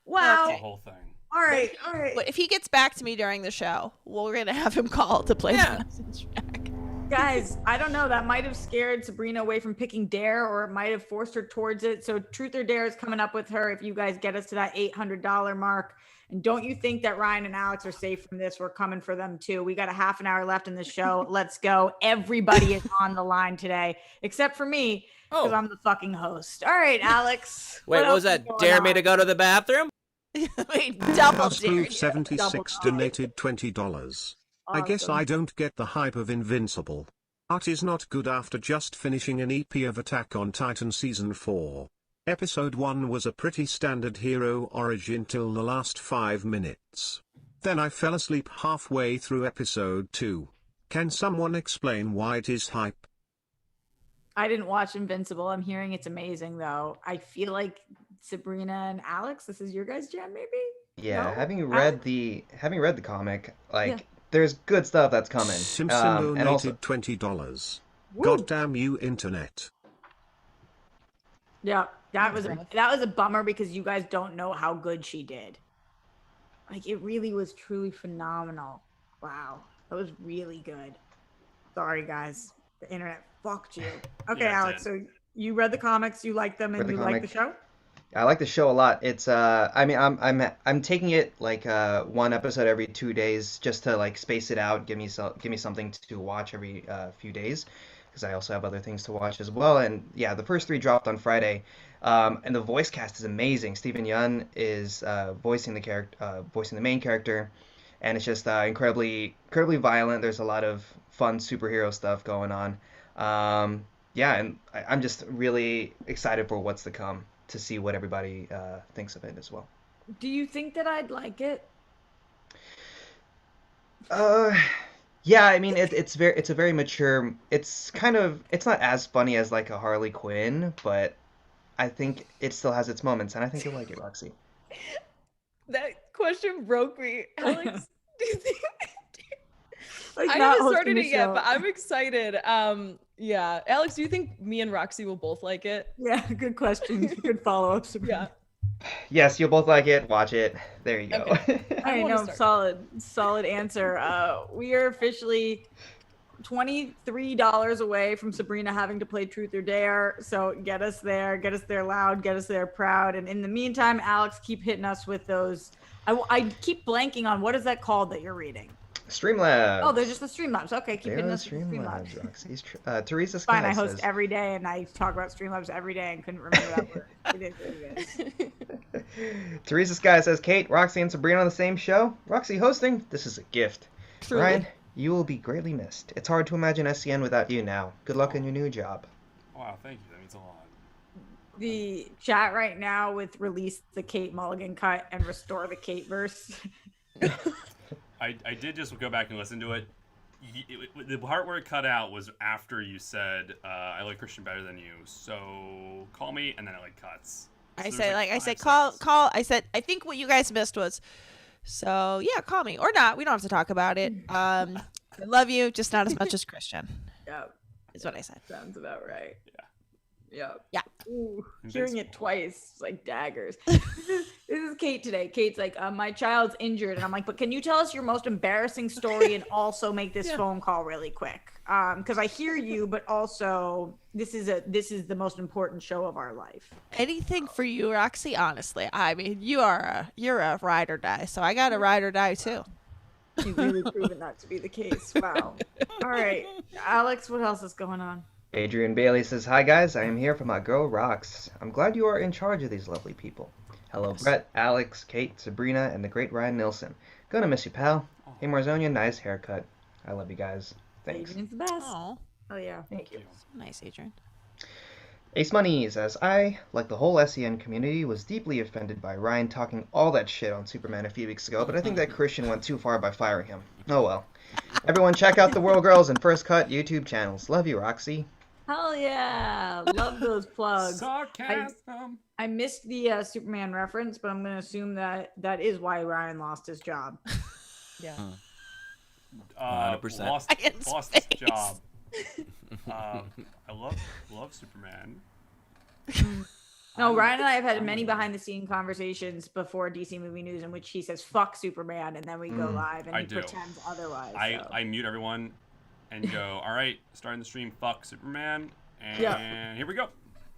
Wow. That's the whole thing. All right. But if he gets back to me during the show, we're gonna have him call to play the message back. Guys, I don't know. That might have scared Sabrina away from picking Dare, or it might have forced her towards it. So Truth or Dare is coming up with her if you guys get us to that $800 mark. And don't you think that Ryan and Alex are safe from this? We're coming for them too. We got a half an hour left in the show. Let's go. Everybody is on the line today, except for me, because I'm the fucking host. All right, Alex. Wait, what was that? Dare me to go to the bathroom? Wait, double dare. 76 donated $20. I guess I don't get the hype of Invincible. Art is not good after just finishing an EP of Attack on Titan Season 4. Episode 1 was a pretty standard hero origin till the last 5 minutes. Then I fell asleep halfway through episode 2. Can someone explain why it is hype? I didn't watch Invincible. I'm hearing it's amazing though. I feel like Sabrina and Alex, this is your guys' jam maybe? Yeah, No? having read the comic, there's good stuff that's coming. Simpson donated and also, $20. Woo. Goddamn you, internet. Yeah, that was a bummer because you guys don't know how good she did. Like it really was truly phenomenal. Wow, that was really good. Sorry guys, the internet fucked you. Okay, Yeah, it Alex, did. so you read the comics, you like them, and Read the you like the comic. show. I like the show a lot. It's I'm taking it like one episode every 2 days just to like space it out, give me something to watch every few days, because I also have other things to watch as well. And yeah, the first 3 dropped on Friday, and the voice cast is amazing. Stephen Yeun is voicing the main character, and it's just incredibly violent. There's a lot of fun superhero stuff going on. Yeah, and I'm just really excited for what's to come, to see what everybody thinks of it as well. Do you think that I'd like it? Yeah, I mean it's a very mature. It's not as funny as like a Harley Quinn, but I think it still has its moments, and I think you'll like it, Roxy. That question broke me. Alex, do you think... Like, I haven't started it yet, but I'm excited. Yeah. Alex, do you think me and Roxy will both like it? Yeah, good question. Good follow-up. Yeah. Yes, you'll both like it. Watch it. There you go. Okay. I know, solid answer. We are officially $23 away from Sabrina having to play Truth or Dare. So get us there loud, get us there proud. And in the meantime, Alex, keep hitting us with those. I keep blanking on what is that called that you're reading? Streamlabs. Oh, they're just the Streamlabs. Okay, keep hitting us with Streamlabs. Roxy's Teresa Fine, Sky I host says, every day and I talk about Streamlabs every day and couldn't remember that word. It is what it is. Teresa Sky says, Kate, Roxy, and Sabrina on the same show. Roxy hosting. This is a gift. Truly. Ryan, you will be greatly missed. It's hard to imagine SCN without you now. Good luck in your new job. Wow, thank you. That means a lot. The chat right now with release the Kate Mulligan cut and restore the Kate verse. I did just go back and listen to it. The part where it cut out was after you said, I like Christian better than you, so call me, and then it like cuts. So I said, call. I said, I think what you guys missed was, so yeah, call me or not. We don't have to talk about it. I love you, just not as much as Christian. Yep. Is what I said. Sounds about right. Yep. Yeah. Ooh, hearing it twice, it's like daggers. This is Kate today. Kate's like, my child's injured, and I'm like, but can you tell us your most embarrassing story and also make this phone call really quick? Because I hear you, but also this is the most important show of our life. Anything for you, Roxy. Honestly, I mean, you're a ride or die, so I got a ride or die too. You've really proven that to be the case. Wow. All right, Alex, what else is going on? Adrian Bailey says, hi guys, I am here for my girl Rox. I'm glad you are in charge of these lovely people. Hello, yes. Brett, Alex, Kate, Sabrina, and the great Ryan Nilsen. Gonna miss you, pal. Hey, Marzona, nice haircut. I love you guys. Thanks. Adrian's the best. Oh yeah. Thank you. So nice, Adrian. Ace Money says, I, like the whole SEN community, was deeply offended by Ryan talking all that shit on Superman a few weeks ago, but I think that Christian went too far by firing him. Oh well. Everyone check out the World Girls and First Cut YouTube channels. Love you, Roxy. Hell yeah. Love those plugs. Sarcasm. I missed the Superman reference, but I'm going to assume that is why Ryan lost his job. Yeah. 100%. Lost his job. I love Superman. No, Ryan and I have had many behind-the-scene conversations before DC Movie News in which he says, fuck Superman, and then we go live, and he pretends otherwise. I mute everyone and go, all right, starting the stream, fuck Superman, and here we go.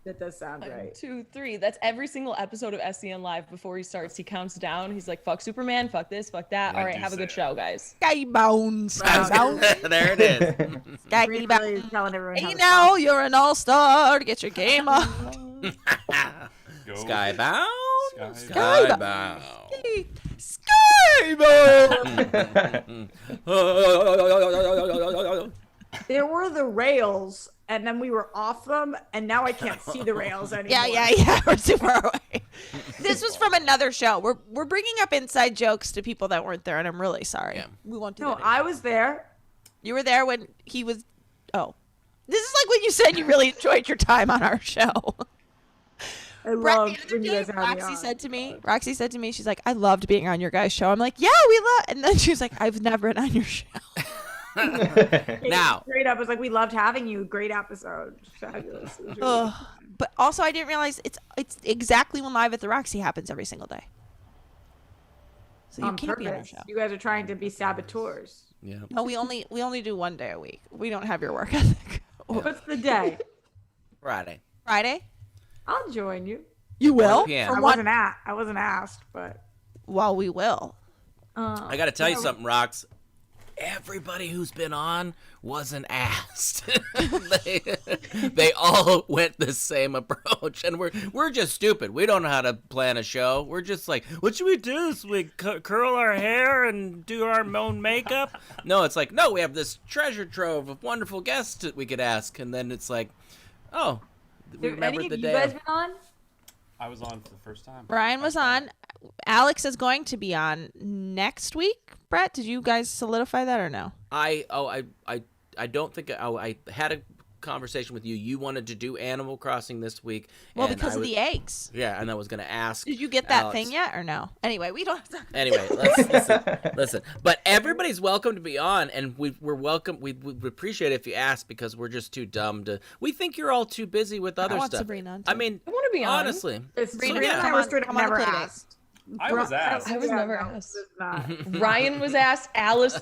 That does sound right. 1, 2, 3. That's every single episode of SCN Live before he starts. He counts down. He's like, fuck Superman, fuck this, fuck that. All right, have a good show, guys. Sky bounds. There it is. Sky bounds. Hey, now you're an all-star. Get your game on. Skybound. Skybound. Skybound. There were the rails, and then we were off them, and now I can't see the rails anymore. Yeah. We're too far away. This was from another show. We're bringing up inside jokes to people that weren't there, and I'm really sorry. Yeah. We won't do that anymore. I was there. You were there when he was. Oh, this is like when you said you really enjoyed your time on our show. I love when you guys have me on. Roxy said to me, she's like, I loved being on your guys' show. I'm like, yeah, we love. And then she was like, I've never been on your show. Now, great episode. Like, we loved having you. Great episode. Fabulous. Really but also, I didn't realize it's exactly when Live at the Roxy happens every single day. So you can't be on our show. You guys are trying to be saboteurs. Yeah. No, we only do one day a week. We don't have your work ethic. What's the day? Friday. I'll join you. You will? I wasn't asked, but well, we will. I got to tell you something, Rox. everybody who's been on wasn't asked. they all went the same approach, and we're just stupid. We don't know how to plan a show. We're just like, what should we do this week? Curl our hair and do our own makeup? No, it's like, no, we have this treasure trove of wonderful guests that we could ask, and then it's like, oh, we remembered the day. You guys been on? I was on for the first time. Brian was on. Alex is going to be on next week. Brett, did you guys solidify that or no? I don't think I had a conversation with you. You wanted to do Animal Crossing this week. Well, because of the eggs. Yeah, and I was going to ask. Did you get that Alex. thing yet or no? Anyway, we don't have to. Anyway, listen. But everybody's welcome to be on, and we're welcome. We appreciate it if you ask, because we're just too dumb to. We think you're all too busy with other want stuff. Sabrina on, too. I mean, I want to be on. honestly. Sabrina yeah. and I were straight up Come on the never play date. asked. I was asked. I was never no, asked. it's not. Ryan was asked. Alex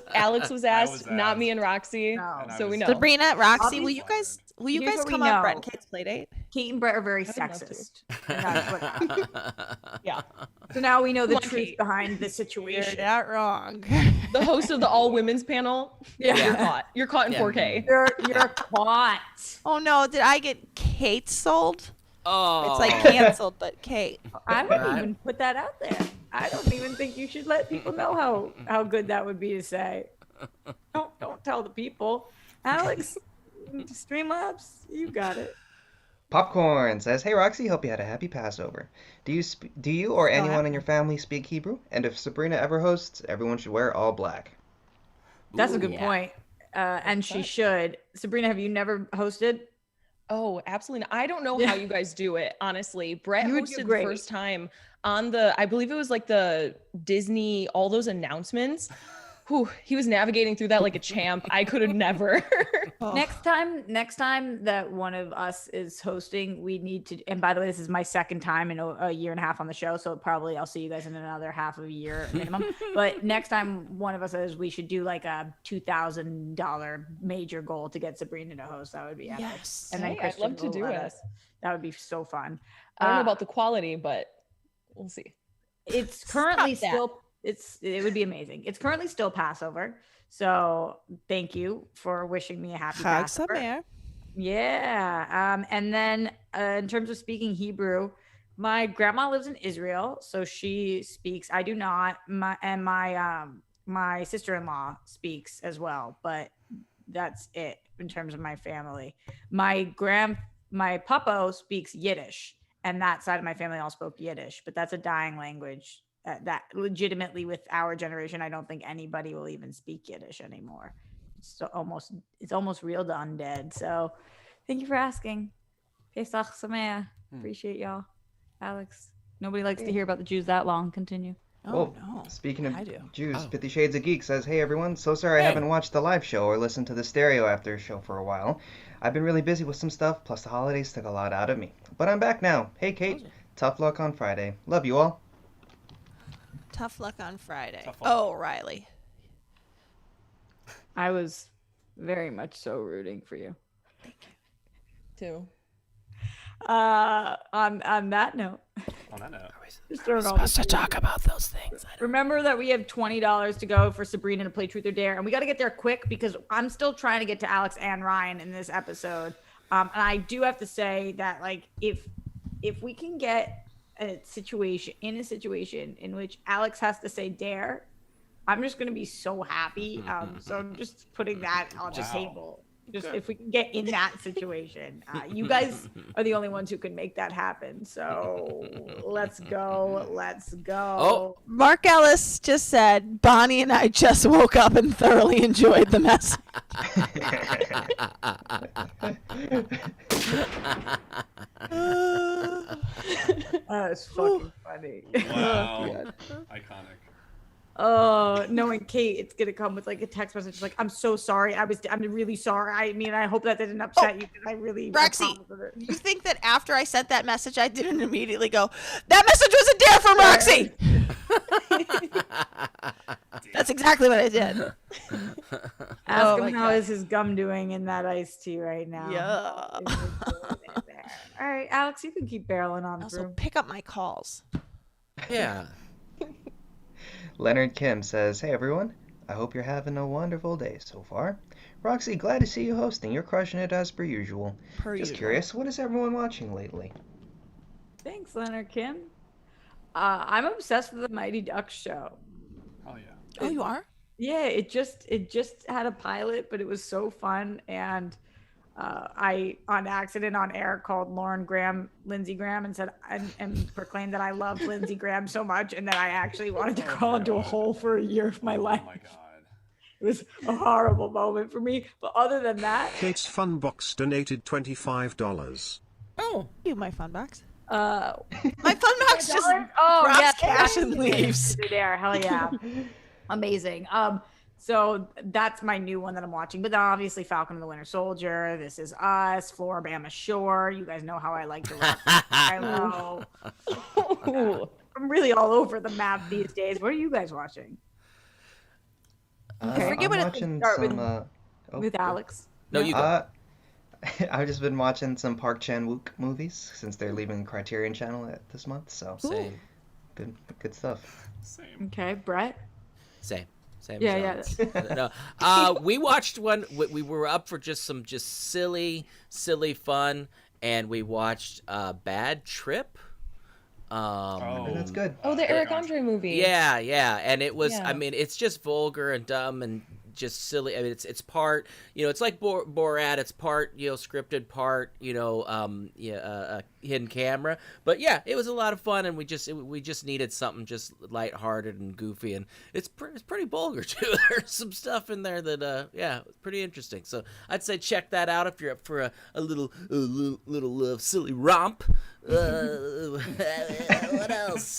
was asked. was Not asked. me and Roxy. No. And I So we was- know. Sabrina, Roxy, Obviously- will you Here's guys what we come on Brett know. and Kate's play date? Kate and Brett are very would love to. sexist. And that's what Yeah. So now we know the Come on, truth Kate. behind the You're situation. not wrong. The host of the all women's panel. Yeah. You're caught. You're caught in Yeah. 4K. You're caught. Oh no, did I get Kate sold? Oh, It's like canceled, but Kate. I wouldn't Right. even put that out there. I don't even think you should let people know how good that would be to say. Don't tell the people. Alex, Streamlabs, you got it. Popcorn says, "Hey Roxy, hope you had a happy Passover. Do you or anyone in your family speak Hebrew? And if Sabrina ever hosts, everyone should wear all black." That's a good Yeah. point. And she should. Sabrina, have you never hosted? Oh, absolutely not. I don't know Yeah. how you guys do it, honestly. Brett You would do hosted the great. first time on I believe it was like the Disney, all those announcements. Whew, he was navigating through that like a champ. I could have never. Next time that one of us is hosting, we need to. And by the way, this is my second time in a year and a half on the show, so probably I'll see you guys in another half of a year minimum. But next time one of us is, we should do like a $2,000 major goal to get Sabrina to host. That would be epic. Yes. And then Hey, I'd Christian love to will do let it. us. That would be so fun. I don't know about the quality, but we'll see. It's currently Stop that. still. It would be amazing. It's currently still Passover, so thank you for wishing me a happy Chag Passover. Sameach. Yeah. And then in terms of speaking Hebrew, my grandma lives in Israel, so she speaks. I do not. My sister-in-law speaks as well, but that's it in terms of my family. My papa speaks Yiddish, and that side of my family all spoke Yiddish, but that's a dying language. That legitimately, with our generation, I don't think anybody will even speak Yiddish anymore. It's almost real to undead. So thank you for asking. Pesach Sameach. Appreciate y'all. Alex, nobody likes to hear about the Jews that long. Continue. Oh, Well, no. speaking of I do. Jews, Oh. 50 Shades of Geek says, "Hey everyone, so sorry I haven't watched the live show or listened to the stereo after show for a while. I've been really busy with some stuff, plus the holidays took a lot out of me. But I'm back now. Hey Kate, tough luck on Friday. Love you all." Tough luck on Friday. Tough luck. Oh, Riley. I was very much so rooting for you. Too. On that note, On that note, just throwing all supposed to talk about those things. remember that we have $20 to go for Sabrina to play Truth or Dare, and we got to get there quick because I'm still trying to get to Alex and Ryan in this episode. And I do have to say that, like, if we can get a situation in which Alex has to say dare, I'm just gonna be so happy. So I'm just putting that on the table. Just if we can get in that situation, you guys are the only ones who can make that happen. So let's go. Oh. Mark Ellis just said, Bonnie and I just woke up and thoroughly enjoyed the message. That's fucking funny. wow, iconic. Oh, knowing Kate, it's gonna come with like a text message like, "I'm so sorry. I'm really sorry. I mean, I hope that didn't upset you. Because I really." Roxy, I promise it." you think that after I sent that message, I didn't immediately go, that message was a dare from Roxy? That's exactly what I did. Ask Oh him my how God. is his gum doing in that iced tea right now. Yeah. Is it doing it there? All right, Alex, you can keep barreling on Also, through. pick up my calls. Yeah. Leonard Kim says, "Hey everyone, I hope you're having a wonderful day so far. Roxy, glad to see you hosting. You're crushing it as per usual. Just curious, what is everyone watching lately? Thanks, Leonard Kim. I'm obsessed with the Mighty Ducks show. Oh yeah. Oh, you are? Yeah, it just had a pilot, but it was so fun, and I on accident on air called Lindsey Graham and said and proclaimed that I loved Lindsey Graham so much and that I actually wanted to crawl into a hole for a year of my life. Oh my god. It was a horrible moment for me, but other than that, Kate's Funbox donated $25. Oh, you my fun box. my fun box just drops cash and leaves. There, hell yeah, amazing. So that's my new one that I'm watching. But then obviously Falcon and the Winter Soldier, This Is Us, Floribama Shore. You guys know how I like to rock. I know. I'm really all over the map these days. What are you guys watching? I forget what watching some, with Alex. No, you go. I've just been watching some Park Chan-wook movies since they're leaving Criterion Channel this month. So Same. Good stuff. Same. Okay, Brett. Same. Yeah. No. We watched one. We were up for just silly fun, and we watched Bad Trip. That's good. Oh, the Eric Andre movie. Yeah, and it was. Yeah. I mean, it's just vulgar and dumb and just silly. I mean, it's part. It's like Borat. It's part scripted, part hidden camera. But yeah, it was a lot of fun, and we just needed something just lighthearted and goofy, and it's pretty vulgar too. There's some stuff in there that it's pretty interesting. So I'd say check that out if you're up for a little silly romp. What else?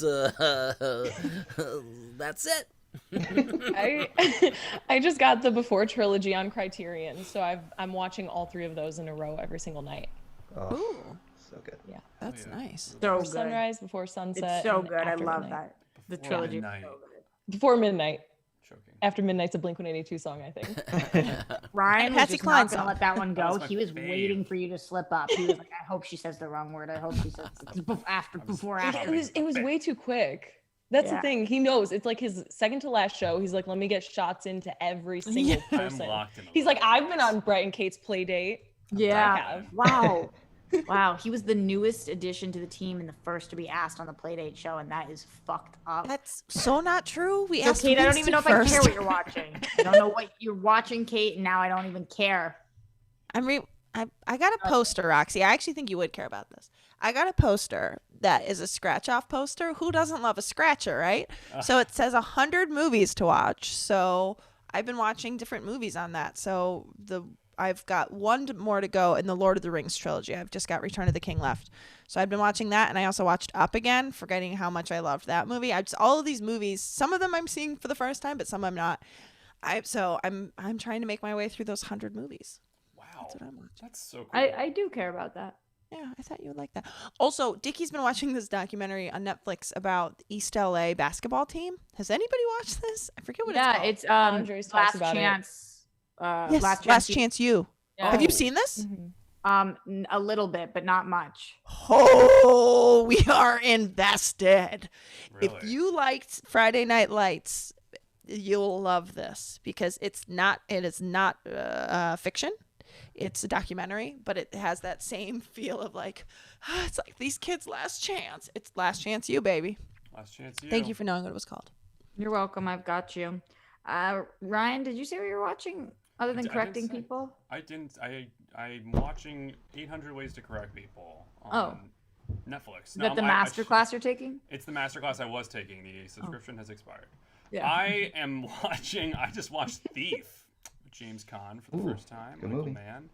That's it. I just got the Before trilogy on Criterion, so I'm watching all 3 of those in a row every single night. Oh, ooh, so good. Yeah, that's nice. So before sunrise, before sunset. It's so good. I love midnight. that. The trilogy. Midnight. So good. Before midnight. Choking. After midnight's a Blink-182 song, I think. Ryan was just not gonna let that one go. That He was fave. waiting for you to slip up. He was like, "I hope she says the wrong word. I hope she says before after." It was way too quick. That's Yeah. the thing. He knows. It's like his second to last show. He's like, let me get shots into every single person. I'm locked in. He's like, I've been on Brett and Kate's play date. I Yeah. have. Wow. Wow. He was the newest addition to the team and the first to be asked on the Playdate show, and that is fucked up. That's so not true. We So, asked Kate, I don't even know if I care first. what you're watching. I don't know what you're watching, Kate, and now I don't even care. I got a poster, Roxy. I actually think you would care about this. I got a poster that is a scratch-off poster. Who doesn't love a scratcher, right? So it says 100 movies to watch. So I've been watching different movies on that. So I've got one more to go in the Lord of the Rings trilogy. I've just got Return of the King left. So I've been watching that, and I also watched Up again, forgetting how much I loved that movie. All of these movies, some of them I'm seeing for the first time, but some I'm not. I'm trying to make my way through those 100 movies. Wow. That's what I'm watching. That's so cool. I do care about that. Yeah, I thought you would like that. Also, Dickie's been watching this documentary on Netflix about the East LA basketball team. Has anybody watched this? I forget what it's called. It's Andres talks Last about it. Chance. Yes, Last Chance You. Yeah. Have you seen this? A little bit, but not much. Oh, we are invested. If Really? you liked Friday Night Lights, you'll love this because it is not fiction. It's a documentary, but it has that same feel of like, it's like these kids' last chance. It's Last Chance You, baby. Last chance. You. Thank you for knowing what it was called. You're welcome. I've got you. Ryan, did you say what you were watching other than correcting people? I didn't. I'm watching 800 Ways to Correct People on Netflix. Is that the master class you're taking? It's the master class I was taking. The subscription has expired. Yeah. I just watched Thief. James Caan for the first time, good Michael movie. Mann,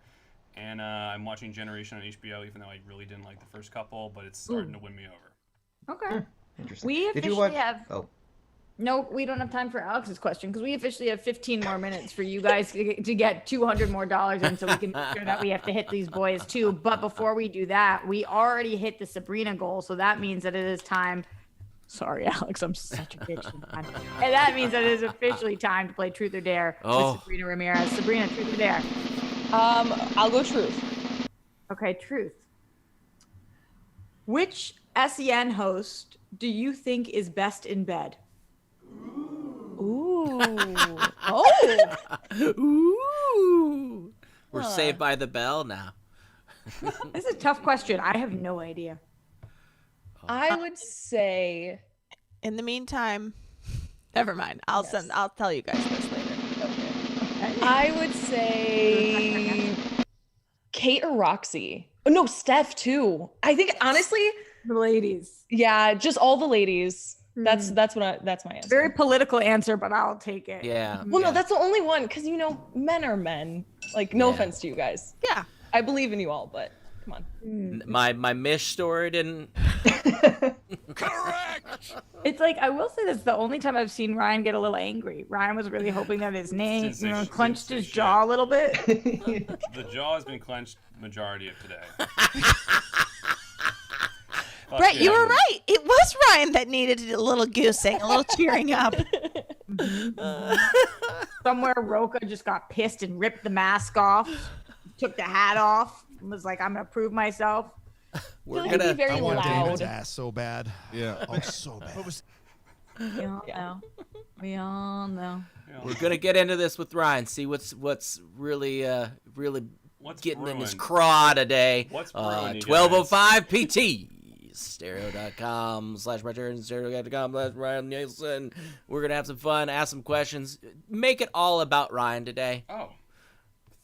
and I'm watching Generation on HBO, even though I really didn't like the first couple, but it's starting to win me over. Okay. Interesting. We Did you officially watch? have. Oh, No, we don't have time for Alex's question because we officially have 15 more minutes for you guys to get $200 more in, so we can make sure that we have to hit these boys too. But before we do that, we already hit the Sabrina goal, so that means that it is time. Sorry, Alex, I'm such a bitch. And that means that it is officially time to play Truth or Dare with Sabrina Ramirez. Sabrina, Truth or Dare? I'll go truth. Okay, truth. Which SEN host do you think is best in bed? Ooh. Oh. Ooh. We're saved by the bell now. This is a tough question. I have no idea. I would say. In the meantime, never mind. I'll tell you guys this later. I would say Kate or Roxy. Oh, no, Steph too. I think honestly, the ladies. Yeah, just all the ladies. That's my answer. Very political answer, but I'll take it. Yeah. Well, no, that's the only one because men are men. Like, no offense to you guys. Yeah, I believe in you all, but come on. My Mish story didn't. Correct. It's like I will say this: the only time I've seen Ryan get a little angry. Ryan was really hoping that his name, clenched his jaw a little bit. The jaw has been clenched majority of today. Brett, you were right. It was Ryan that needed a little goosing, a little cheering up. Somewhere Roka just got pissed and ripped the mask off, took the hat off, and was like, "I'm gonna prove myself." We're gonna be very I want loud. David's ass so bad. Yeah. Oh, so bad. We all know. We all know. We're gonna get into this with Ryan. See what's really getting in his craw today. What's brewing, you 12:05 PT. Stereo.com/return, stereo.com/Ryan Nilsen. We're going to have some fun, ask some questions, make it all about Ryan today. Oh.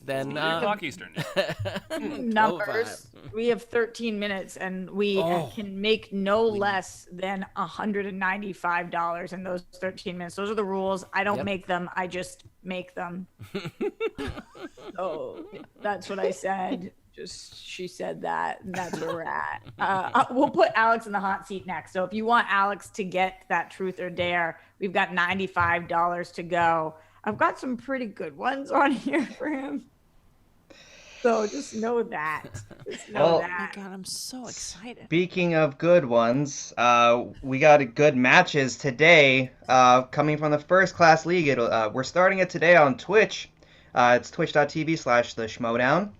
Then, 3 o'clock Eastern. Numbers. We have 13 minutes and we can make no less than $195 in those 13 minutes. Those are the rules. I don't make them. I just make them. So that's what I said. She said that, and that's where we're at. We'll put Alex in the hot seat next. So if you want Alex to get that truth or dare, we've got $95 to go. I've got some pretty good ones on here for him. So just know that. Just know that. Oh my God, I'm so excited. Speaking of good ones, we got good matches today coming from the First Class League. We're starting it today on Twitch. It's twitch.tv/SCHMOEDOWN.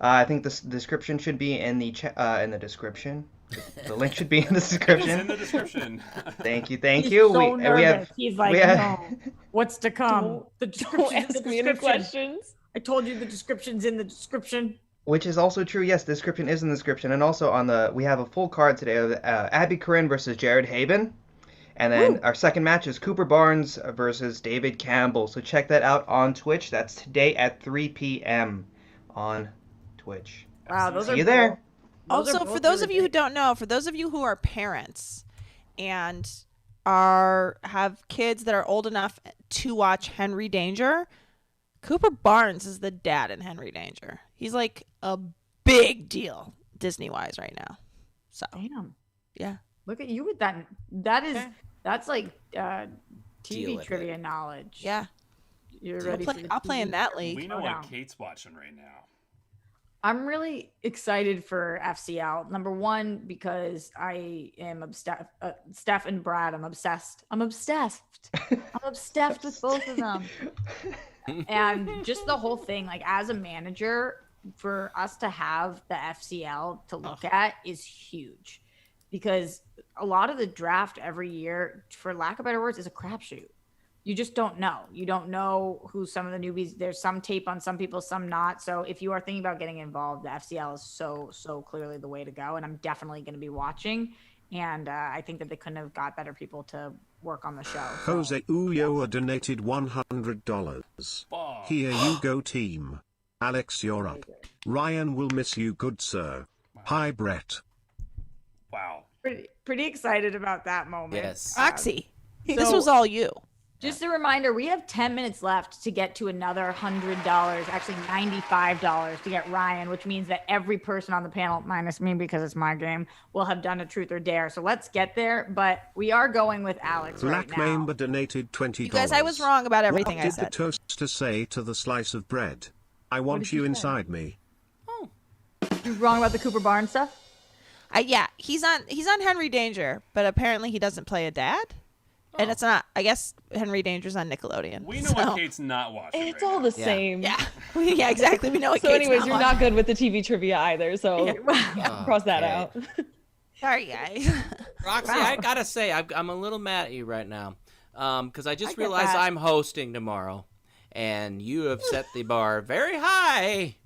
I think the description should be in the description. The link should be in the description. It's in the description. Thank you. He's so nervous. He's like, no. What's to come? The description's Don't ask in the me any description. questions. I told you the description's in the description. Which is also true. Yes, the description is in the description, and also we have a full card today of Abby Corinne versus Jared Haben, and then our second match is Cooper Barnes versus David Campbell. So check that out on Twitch. That's today at 3 p.m. on Twitch. Wow, those See are you there. Also, for those of you who don't know, for those of you who are parents and have kids that are old enough to watch Henry Danger, Cooper Barnes is the dad in Henry Danger. He's like a big deal Disney-wise right now. So, damn. Yeah. Look at you with that. That's like TV trivia knowledge. Yeah. You're ready. I'll play in that league. We know what Kate's watching right now. I'm really excited for FCL. Number one, because I am obsessed. Steph and Brad, I'm obsessed. I'm obsessed with both of them. And just the whole thing, like as a manager, for us to have the FCL to look at is huge, because a lot of the draft every year, for lack of better words, is a crapshoot. You just don't know. You don't know who some of the newbies. There's some tape on some people, some not. So if you are thinking about getting involved, the FCL is so clearly the way to go. And I'm definitely going to be watching. And I think that they couldn't have got better people to work on the show. Jose Ulloa donated $100. Here you go, team. Alex, you're up. Ryan will miss you, good sir. Hi, Brett. Wow. Pretty excited about that moment. Yes. Roxy, this was all you. Just a reminder, we have 10 minutes left to get to another $100, actually $95 to get Ryan, which means that every person on the panel, minus me because it's my game, will have done a truth or dare. So let's get there, but we are going with Alex right Black now. Member donated $20. You guys, I was wrong about everything what I did said. the toaster say to the slice of bread? I want you inside me. You're wrong about the Cooper Barnes stuff? Yeah, he's on Henry Danger, but apparently he doesn't play a dad. And it's not, I guess Henry Danger's on Nickelodeon. We know what Kate's not watching. It's all the same. Yeah. Yeah, exactly. We know what So Kate's anyways, not you're watching. not good with the TV trivia either, so cross that Okay. out. Sorry, guys. Roxy, I gotta say, I'm a little mad at you right now. Because I just get realized that. I'm hosting tomorrow, and you have set the bar very high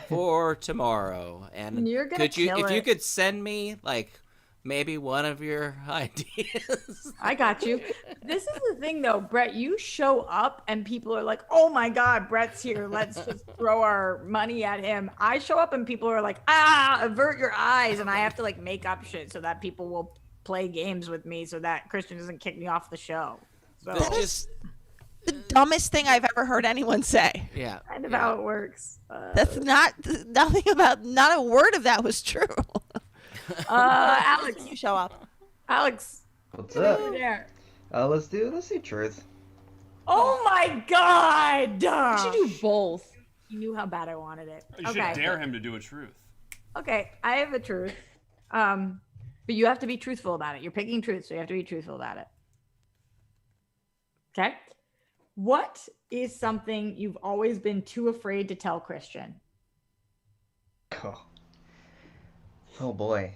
for tomorrow. And You're gonna if you it. could send me like maybe one of your ideas. I got you. This is the thing, though, Brett. You show up and people are like, "Oh my God, Brett's here. Let's just throw our money at him." I show up and people are like, avert your eyes," and I have to like make up shit so that people will play games with me so that Christian doesn't kick me off the show. So That is the dumbest thing I've ever heard anyone say. Yeah, kind of how it works. That's not a word of that was true. Alex, you show up. Alex, What's up? over there. Let's do truth. Oh my God! You should do both. You knew how bad I wanted it. You should dare him to do a truth. Okay, I have a truth. But you have to be truthful about it. You're picking truth, so you have to be truthful about it. Okay? What is something you've always been too afraid to tell Christian? Oh boy.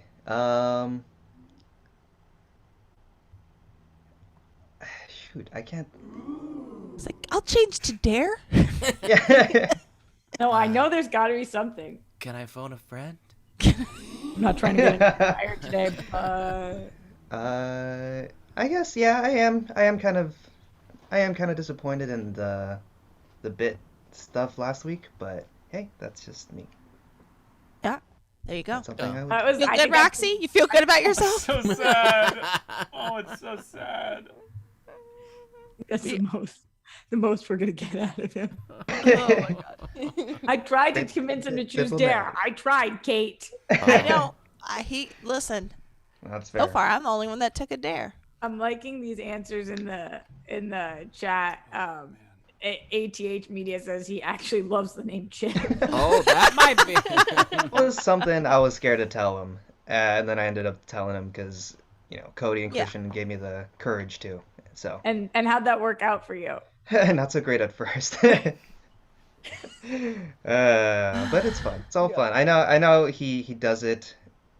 Shoot, I can't. It's like, I'll change to dare. No, I know there's got to be something. Can I phone a friend? I'm not trying to get fired today, but I guess I am kind of disappointed in the bit stuff last week, but hey, that's just me. Yeah, there you go. That's something I would... that was, Feel I good, think Roxy? You feel good about yourself? So sad. Oh, it's so sad. that's the most we're gonna get out of him. Oh my God. I tried to convince him to choose diplomatic. dare. I tried, Kate. I know. Listen. That's fair. So far, I'm the only one that took a dare. I'm liking these answers in the chat. ATH Media says he actually loves the name Chip. Oh, that might be. It was something I was scared to tell him, and then I ended up telling him because Cody and Christian gave me the courage to. So. And how'd that work out for you? Not so great at first. But it's fun. It's all fun. I know he does it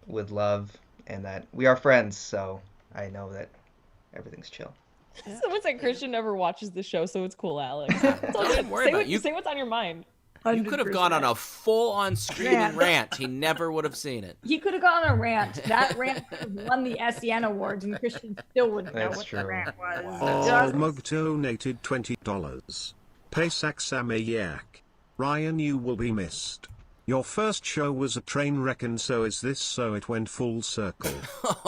with love, and that we are friends, so I know that everything's chill. Someone said Christian never watches the show, so it's cool, Alex. It's all good. Say what's on your mind. You could have gone on a full-on screaming rant. He never would have seen it. He could have gone on a rant. That rant could have won the SEN awards, and Christian still wouldn't know what the rant was. Mug donated $20. Paysak Samayak. Ryan, you will be missed. Your first show was a train wreck, and so is this, so it went full circle.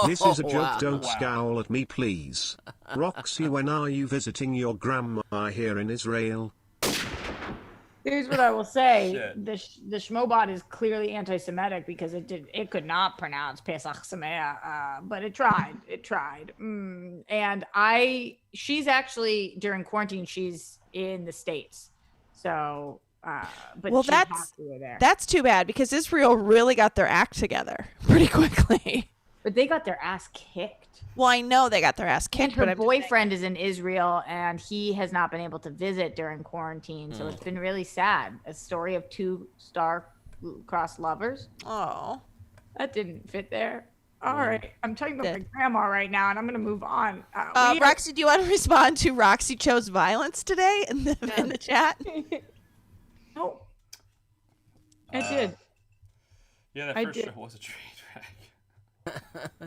This is a joke, Wow. don't scowl at me, please. Roxy, when are you visiting your grandma here in Israel? Here's what I will say: Shit. the Schmobot is clearly anti-Semitic because it could not pronounce Pesach Sameach, but it tried. And she's actually during quarantine. She's in the States, so. But Well, she that's has to go there. That's too bad because Israel really got their act together pretty quickly. But they got their ass kicked. Well, I know they got their ass And kicked, her but boyfriend is in Israel, and he has not been able to visit during quarantine, so it's been really sad. A story of two star-crossed lovers. Oh, That didn't fit there. All right, I'm talking about my grandma right now, and I'm gonna move on. Roxy, do you want to respond to Roxy chose violence today in the chat? No, I did. Yeah, I that first did. show was a train wreck.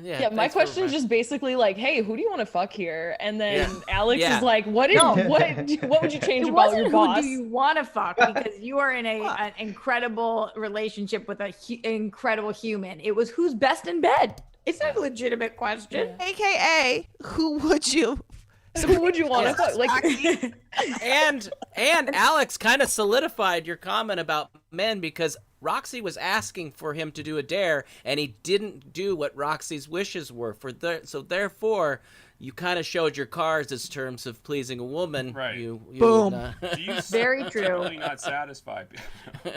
Yeah, my question is just basically like, hey, who do you want to fuck here? And then Yeah. Alex Yeah. is like, what would you change It about wasn't your boss? who do you want to fuck, because you are in an incredible relationship with an incredible human. It was who's best in bed. It's a legitimate question. AKA, who would you? So who would you want to fuck? Like, And Alex kind of solidified your comment about men because Roxy was asking for him to do a dare, and he didn't do what Roxy's wishes were. So therefore, you kind of showed your cards as terms of pleasing a woman. Right. You Boom. Do you Very true. typically not satisfied?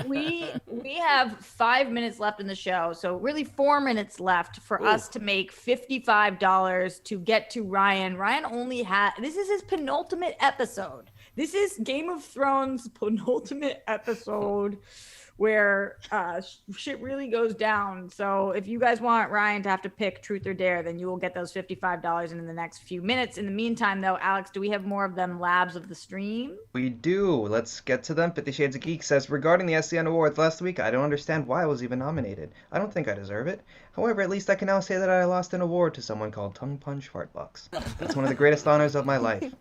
We have 5 minutes left in the show, so really 4 minutes left for us to make $55 to get to Ryan. Ryan only had this is his penultimate episode. This is Game of Thrones penultimate episode. where shit really goes down. So if you guys want Ryan to have to pick truth or dare, then you will get those $55 in the next few minutes. In the meantime, though, Alex, do we have more of them labs of the stream? We do. Let's get to them. 50 Shades of Geek says, regarding the SEN Awards last week, I don't understand why I was even nominated. I don't think I deserve it. However, at least I can now say that I lost an award to someone called Tongue Punch Fartbox. That's one of the greatest honors of my life.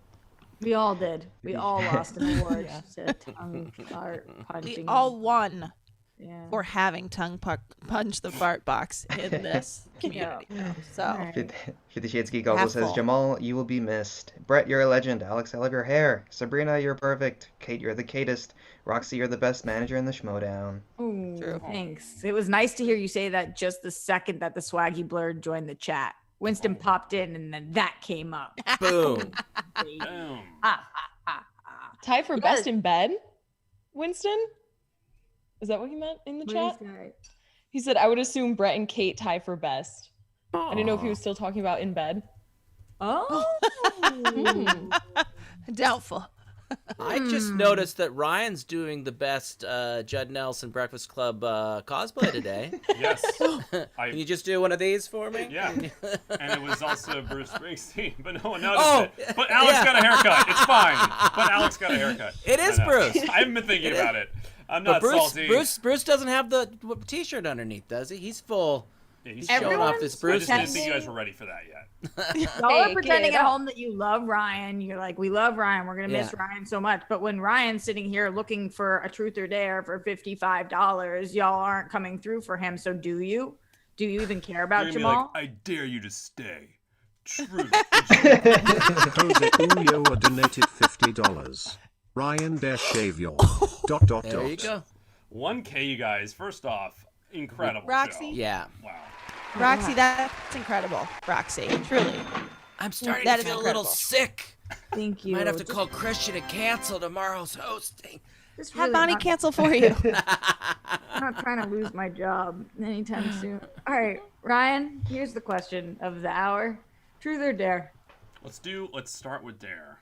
We all did. We all lost an award to tongue fart punching. We all won Yeah. for having punch the fart box in this community. So 50 Shades Geek also says, Jamal, you will be missed. Brett, you're a legend. Alex, I love your hair. Sabrina, you're perfect. Kate, you're the Katest. Roxy, you're the best manager in the SCHMOEDOWN. Ooh, thanks. It was nice to hear you say that just the second that the Swaggy Blur joined the chat. Winston popped in and then that came up. Boom. Boom. Tie for best in bed, Winston? Is that what he meant in the chat? He said, I would assume Brett and Kate tie for best. I didn't know if he was still talking about in bed. Oh. Doubtful. I just noticed that Ryan's doing the best Judd Nelson Breakfast Club cosplay today. Yes. Can you just do one of these for me? Yeah. And it was also Bruce Springsteen, but no one noticed it. But Alex got a haircut. It's fine. But Alex got a haircut. It is Bruce. I haven't been thinking about it. I'm not but salty. Bruce doesn't have the t-shirt underneath, does he? He's full. Yeah, he's showing off this Bruce. I just didn't think you guys were ready for that yet. Y'all are pretending at home that you love Ryan. You're like, we love Ryan. We're going to miss Ryan so much. But when Ryan's sitting here looking for a truth or dare for $55, y'all aren't coming through for him. So do you? Do you even care about Jamal? Like, I dare you to stay. Truth. Jose Julio donated $50. Ryan dare shave your ... There you go. 1K, you guys. First off, incredible Roxy? show. Yeah. Wow. Roxy, that's incredible. Roxy, truly. I'm starting That to is feel a incredible. little sick. Thank you. Might have to call Christian to cancel tomorrow's hosting. Have Bonnie cancel for you. I'm not trying to lose my job anytime soon. All right, Ryan, here's the question of the hour. Truth or dare? Let's start with dare.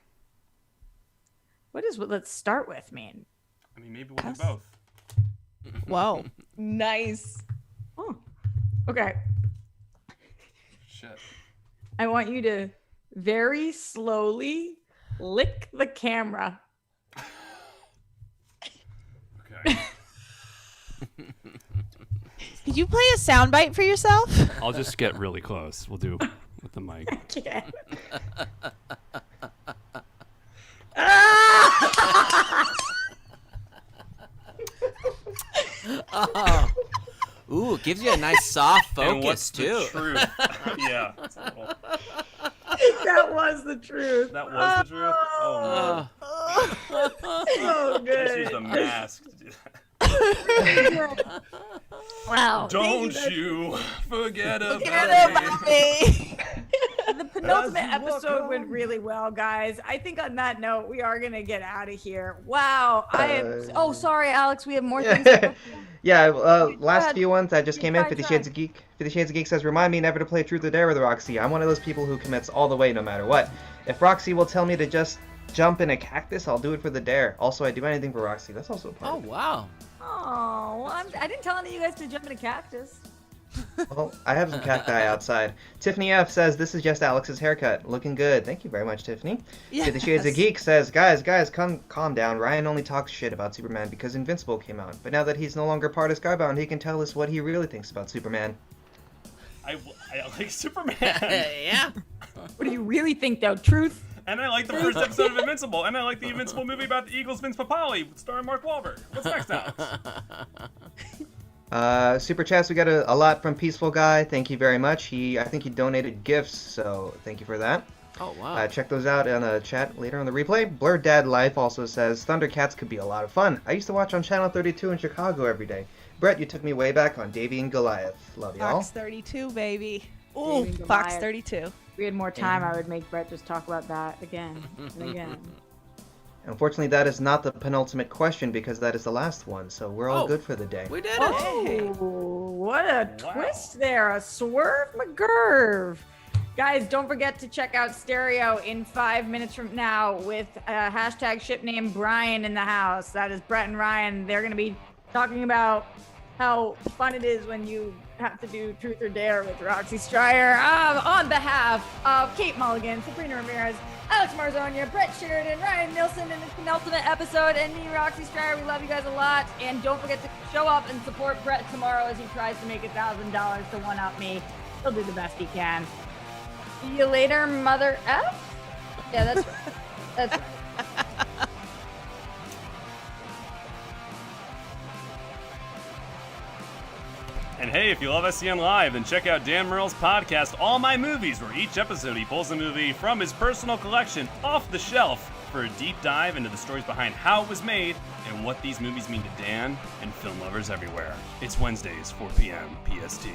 What does let's start with mean? I mean, maybe we'll do both. Whoa. Nice. Oh. Okay. Shit. I want you to very slowly lick the camera. Okay. Could you play a soundbite for yourself? I'll just get really close. We'll do with the mic. Okay. Oh. Ooh, it gives you a nice soft And focus what's too. The truth? Yeah. It's a little... That was the truth. That was the truth? Oh, no. So I just used good. a mask to do that. Wow. Don't you forget about me. The penultimate episode went really well, guys. I think on that note, we are going to get out of here. Wow. Sorry, Alex. We have more things. Yeah, last few ones that just came in. 50 Shades of Geek. 50 Shades of Geek says, remind me never to play Truth or Dare with Roxy. I'm one of those people who commits all the way no matter what. If Roxy will tell me to just jump in a cactus, I'll do it for the dare. Also, I do anything for Roxy. That's also a part Oh, of it. wow. Oh, well, I didn't tell any of you guys to jump in a cactus. Well, I have some cacti outside. Tiffany F says, this is just Alex's haircut. Looking good. Thank you very much, Tiffany. Yes. 50 Shades of Geek says, guys, calm down. Ryan only talks shit about Superman because Invincible came out. But now that he's no longer part of Skybound, he can tell us what he really thinks about Superman. I like Superman. Yeah. What do you really think, though? Truth? And I like the first episode of Invincible. And I like the Invincible movie about the Eagles' Vince Papali starring Mark Wahlberg. What's next, Alex? Super chats, we got a lot from Peaceful Guy. Thank you very much. I think he donated gifts, so thank you for that. Oh, wow. Check those out in the chat later on the replay. Blurred Dad Life also says, Thundercats could be a lot of fun. I used to watch on Channel 32 in Chicago every day. Brett, you took me way back on Davey and Goliath. Love y'all. Fox 32, baby. Ooh, David and Fox Goliath. 32. If we had more time, I would make Brett just talk about that again and again. Unfortunately, that is not the penultimate question because that is the last one, so we're all Oh, good for the day. We did it. Oh, what a twist there. A swerve McGurv. Guys, don't forget to check out Stereo in 5 minutes from now with hashtag ship name Brian in the house. That is Brett and Ryan. They're going to be talking about how fun it is when you have to do Truth or Dare with Roxy Striar. On behalf of Kate Mulligan, Sabrina Ramirez, Alex Marzona, Brett Sheridan, Ryan Nilsen in this penultimate episode, and me, Roxy Striar, we love you guys a lot. And don't forget to show up and support Brett tomorrow as he tries to make $1,000 to one-up me. He'll do the best he can. See you later, Mother F? Yeah, that's right. That's right. And hey, if you love SEN Live, then check out Dan Merle's podcast, All My Movies, where each episode he pulls a movie from his personal collection off the shelf for a deep dive into the stories behind how it was made and what these movies mean to Dan and film lovers everywhere. It's Wednesdays, 4 p.m. PST.